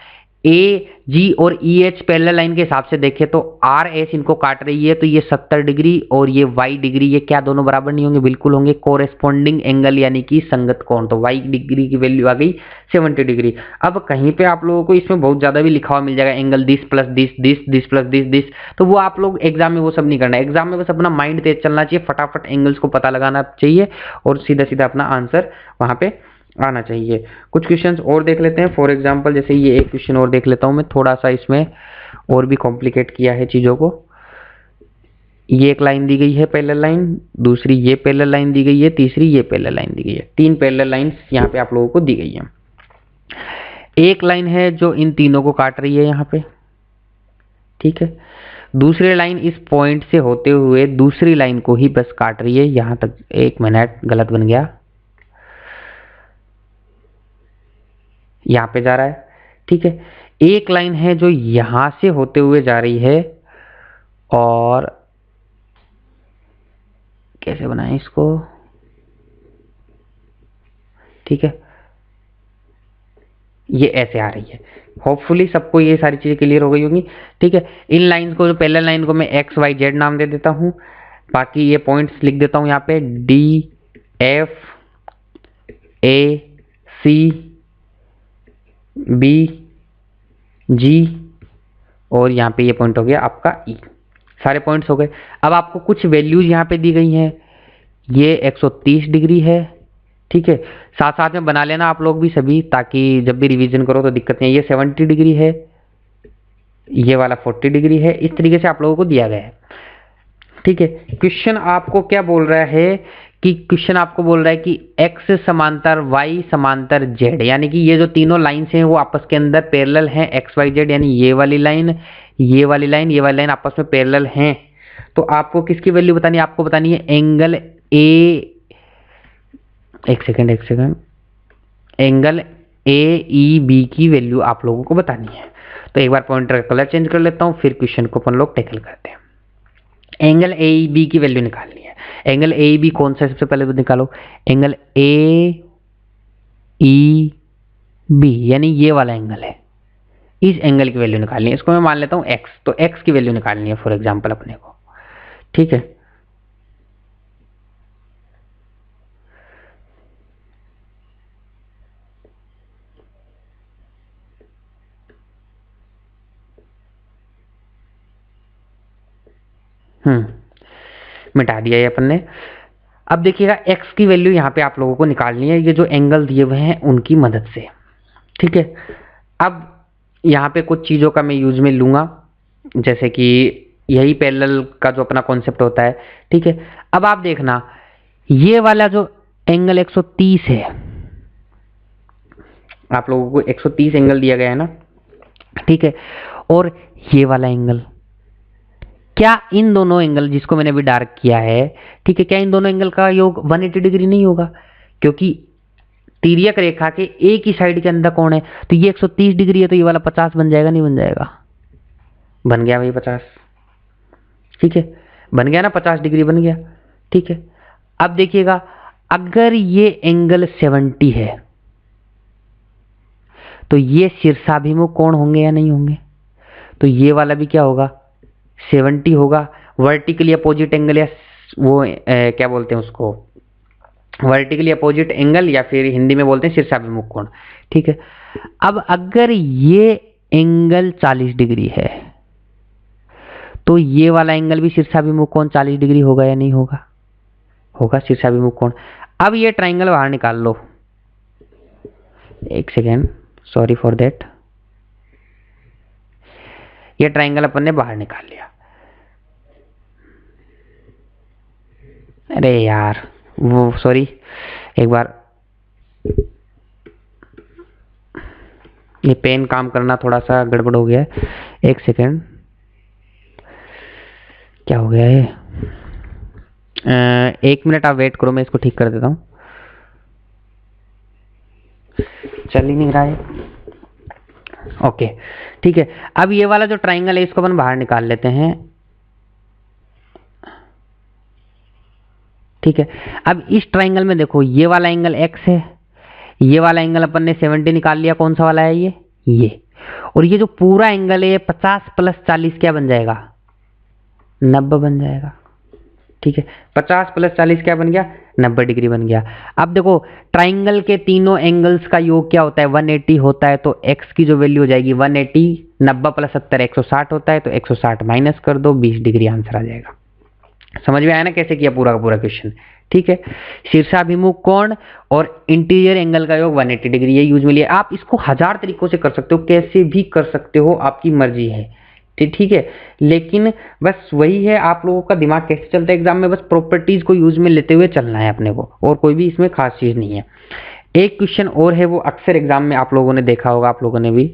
ए जी और ई एच पैरेलल लाइन के हिसाब से देखें तो आर एस इनको काट रही है, तो ये 70 डिग्री और ये वाई डिग्री, ये क्या दोनों बराबर नहीं होंगे? बिल्कुल होंगे। कोरेस्पॉन्डिंग एंगल यानी कि संगत कोण, तो वाई डिग्री की वैल्यू आ गई 70 डिग्री। अब कहीं पे आप लोगों को इसमें बहुत ज्यादा भी लिखा हुआ मिल जाएगा, angle this plus this, this plus this, तो वो आप लोग एग्जाम में वो सब नहीं करना है। एग्जाम में बस अपना माइंड तेज चलना चाहिए, फटाफट एंगल्स को पता लगाना चाहिए और सीधा सीधा अपना आंसर वहां पे आना चाहिए। कुछ क्वेश्चंस और देख लेते हैं। फॉर एग्जांपल जैसे ये एक क्वेश्चन और देख लेता हूं मैं, थोड़ा सा इसमें और भी कॉम्प्लिकेट किया है चीजों को। ये एक लाइन दी गई है पैरेलल लाइन, दूसरी ये पैरेलल लाइन दी गई है, तीसरी ये पैरेलल लाइन दी गई है। 3 पैरेलल लाइंस यहाँ पे आप लोगों को दी गई है। एक लाइन है जो इन तीनों को काट रही है यहाँ पे, ठीक है। दूसरी लाइन इस पॉइंट से होते हुए दूसरी लाइन को ही बस काट रही है यहां तक। 1 मिनट, गलत बन गया, यहां पे जा रहा है, ठीक है। एक लाइन है जो यहां से होते हुए जा रही है, और कैसे बनाएं इसको, ठीक है, ये ऐसे आ रही है। होपफुली सबको ये सारी चीजें क्लियर हो गई होंगी, ठीक है। इन लाइंस को, जो पैरेलल लाइन को मैं एक्स वाई जेड नाम दे देता हूं, बाकी ये पॉइंट्स लिख देता हूं यहाँ पे, D F A C B G, और यहाँ पे ये पॉइंट हो गया आपका ई। सारे पॉइंट्स हो गए। अब आपको कुछ वैल्यूज यहाँ पे दी गई हैं। ये 130 डिग्री है, ठीक है। साथ साथ में बना लेना आप लोग भी सभी, ताकि जब भी रिवीजन करो तो दिक्कत नहीं है। ये 70 डिग्री है, ये वाला 40 डिग्री है। इस तरीके से आप लोगों को दिया गया है, ठीक है। क्वेश्चन आपको क्या बोल रहा है कि क्वेश्चन आपको बोल रहा है कि x समांतर y समांतर z, यानी कि ये जो तीनों लाइंस हैं वो आपस के अंदर पैरेलल हैं, x y z, यानी ये वाली लाइन, ये वाली लाइन, ये वाली लाइन आपस में पैरेलल हैं। तो आपको किसकी वैल्यू बतानी है? आपको बतानी है एंगल ए, एक second, angle A E B की वैल्यू आप लोगों को बतानी है। तो एक बार पॉइंटर का कलर चेंज कर लेता हूं, फिर क्वेश्चन को अपन लोग टैकल करते हैं। एंगल ए ई बी की वैल्यू निकालनी है। एंगल ए ई बी कौन सा है? सबसे पहले तो निकालो एंगल ए ई बी, यानी ये वाला एंगल है। इस एंगल की वैल्यू निकालनी है। इसको मैं मान लेता हूं एक्स, तो एक्स की वैल्यू निकालनी है फॉर एग्जाम्पल अपने को, ठीक है। मिटा दिया ये अपन ने। अब देखिएगा x की वैल्यू यहाँ पे आप लोगों को निकालनी है, ये जो एंगल दिए हुए हैं उनकी मदद से, ठीक है। अब यहाँ पे कुछ चीज़ों का मैं यूज में लूँगा, जैसे कि यही पैरेलल का जो अपना कॉन्सेप्ट होता है, ठीक है। अब आप देखना, ये वाला जो एंगल 130 है, आप लोगों को 130 एंगल दिया गया है ना, ठीक है। और ये वाला एंगल, क्या इन दोनों एंगल जिसको मैंने अभी डार्क किया है, ठीक है, क्या इन दोनों एंगल का योग 180 डिग्री नहीं होगा? क्योंकि तिर्यक रेखा के एक ही साइड के अंदर कोण है, तो ये 130 डिग्री है, तो ये वाला 50 बन जाएगा, नहीं बन जाएगा? बन गया भाई 50, ठीक है, बन गया ना, 50 डिग्री बन गया, ठीक है। अब देखिएगा, अगर ये एंगल 70 है तो ये शीर्षाभिमुख कोण होंगे या नहीं होंगे? तो ये वाला भी क्या होगा? 70 होगा। वर्टिकली अपोजिट एंगल, या वो क्या बोलते हैं उसको, वर्टिकली अपोजिट एंगल, या फिर हिंदी में बोलते हैं शीर्षाभिमुख कोण, ठीक है। अब अगर ये एंगल 40 डिग्री है तो ये वाला एंगल भी शीर्षाभिमुख कोण 40 डिग्री होगा या नहीं होगा? होगा, शीर्षाभिमुख कोण। अब ये ट्राइंगल बाहर निकाल लो, एक सेकेंड, सॉरी फॉर दैट। ये ट्राइंगल अपन ने बाहर निकाल लिया। अरे यार वो सॉरी, एक बार ये पेन काम करना थोड़ा सा गड़बड़ हो गया है। एक सेकेंड, क्या हो गया है? 1 मिनट आप वेट करो, मैं इसको ठीक कर देता हूँ। चल ही नहीं रहा है। ओके ठीक है, अब ये वाला जो ट्राइंगल है इसको अपन बाहर निकाल लेते हैं। ठीक है, अब इस ट्राइंगल में देखो ये वाला एंगल x है, ये वाला एंगल अपन ने 70 निकाल लिया। कौन सा वाला है ये। और ये जो पूरा एंगल है 50 + 40 क्या बन जाएगा? 90 बन जाएगा। ठीक है, 50 + 40 क्या बन गया? 90 डिग्री बन गया। अब देखो ट्राइंगल के तीनों एंगल्स का योग क्या होता है? 180 होता है। तो x की जो वैल्यू हो जाएगी 180, 90 + 70 160 होता है। तो 160 माइनस कर दो, 20 डिग्री आंसर आ जाएगा। समझ में आया ना कैसे किया पूरा का पूरा क्वेश्चन? ठीक है, शीर्षाभिमुख कोण और इंटीरियर एंगल का योग 180 डिग्री, ये यूज में लिया। आप इसको 1000 तरीकों से कर सकते हो, कैसे भी कर सकते हो, आपकी मर्जी है। ठीक है, लेकिन बस वही है, आप लोगों का दिमाग कैसे चलता है एग्जाम में, बस प्रॉपर्टीज को यूज में लेते हुए चलना है अपने को, और कोई भी इसमें खास चीज नहीं है। एक क्वेश्चन और है, वो अक्सर एग्जाम में आप लोगों ने देखा होगा, आप लोगों ने भी।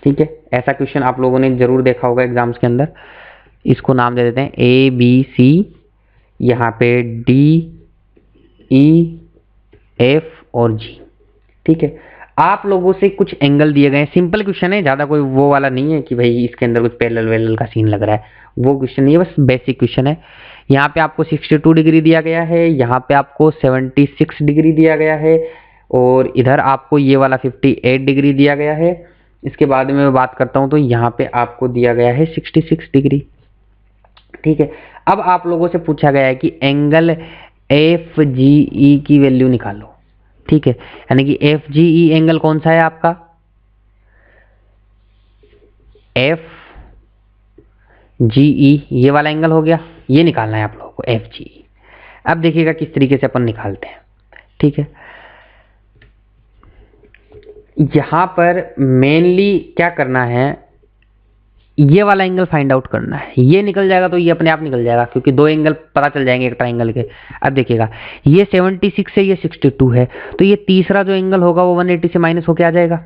ठीक है, ऐसा क्वेश्चन आप लोगों ने जरूर देखा होगा एग्जाम्स के अंदर। इसको नाम दे देते हैं ABC, यहाँ पे D, E, F और G। ठीक है, आप लोगों से कुछ एंगल दिए गए हैं, सिंपल क्वेश्चन है, ज्यादा कोई वो वाला नहीं है कि भाई इसके अंदर कुछ पैरेलल वैरेलल का सीन लग रहा है, वो क्वेश्चन नहीं है, बस बेसिक क्वेश्चन है। यहाँ पे आपको 62 डिग्री दिया गया है, यहाँ पे आपको 76 डिग्री दिया गया है, और इधर आपको ये वाला 58 डिग्री दिया गया है। इसके बाद में मैं बात करता हूं तो यहाँ पे आपको दिया गया है 66 डिग्री। ठीक है, अब आप लोगों से पूछा गया है कि एंगल FGE की वैल्यू निकालो। ठीक है, यानी कि FGE एंगल कौन सा है आपका? FGE ये वाला एंगल हो गया, ये निकालना है आप लोगों को FGE। अब देखिएगा किस तरीके से अपन निकालते हैं। ठीक है, यहां पर मेनली क्या करना है, ये वाला एंगल फाइंड आउट करना है। ये निकल जाएगा तो ये अपने आप निकल जाएगा, क्योंकि दो एंगल पता चल जाएंगे एक ट्राइंगल के। अब देखिएगा ये 76 है, ये 62 है, तो ये तीसरा जो एंगल होगा वो 180 से माइनस होके आ जाएगा।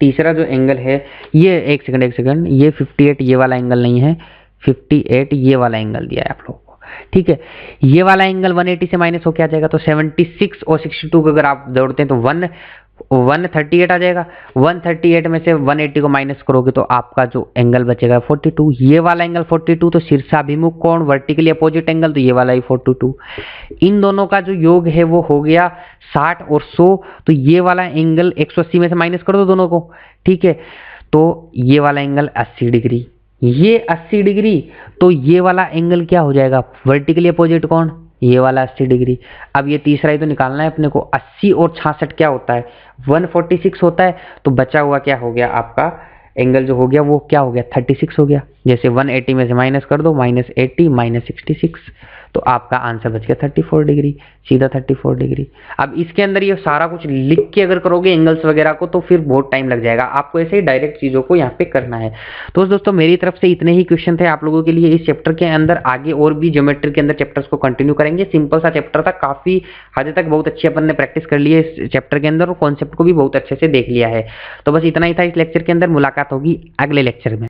तीसरा जो एंगल है ये, एक सेकंड, ये 58 ये वाला एंगल नहीं है, 58 ये वाला एंगल दिया है आप लोगों को। ठीक है, ये वाला एंगल 180 से माइनस होके आ जाएगा। तो 76 और 62 को अगर आप जोड़ते हैं तो 138 आ जाएगा। 138 में से 180 को माइनस करोगे तो आपका जो एंगल बचेगा 42। ये वाला एंगल 42, तो शीर्षाभिमुख कोण वर्टिकली अपोजिट एंगल, तो ये वाला ही 42। इन दोनों का जो योग है वो हो गया 60 और 100, तो ये वाला एंगल 180 में से माइनस कर दो दोनों को। ठीक है, तो ये वाला एंगल 80 डिग्री, ये 80 डिग्री, तो ये वाला एंगल क्या हो जाएगा? वर्टिकली अपोजिट कोण, ये वाला 80 डिग्री। अब ये तीसरा ही तो निकालना है अपने को। 80 और 66 क्या होता है? 146 होता है। तो बचा हुआ क्या हो गया आपका एंगल जो हो गया वो क्या हो गया? 36 हो गया। जैसे 180 में से माइनस कर दो, -80 -66, तो आपका आंसर बच गया 34 डिग्री, सीधा 34 डिग्री। अब इसके अंदर ये सारा कुछ लिख के अगर करोगे एंगल्स वगैरह को तो फिर बहुत टाइम लग जाएगा, आपको ऐसे ही डायरेक्ट चीजों को यहाँ पे करना है। तो दोस्तों मेरी तरफ से इतने ही क्वेश्चन थे आप लोगों के लिए इस चैप्टर के अंदर। आगे और भी ज्योमेट्री के अंदर चैप्टर्स को कंटिन्यू करेंगे। सिंपल सा चैप्टर था, काफी हद तक बहुत अच्छी अपन ने प्रैक्टिस कर ली है इस चैप्टर के अंदर, और कॉन्सेप्ट को भी बहुत अच्छे से देख लिया है। तो बस इतना ही था इस लेक्चर के अंदर। मुलाकात होगी अगले लेक्चर में।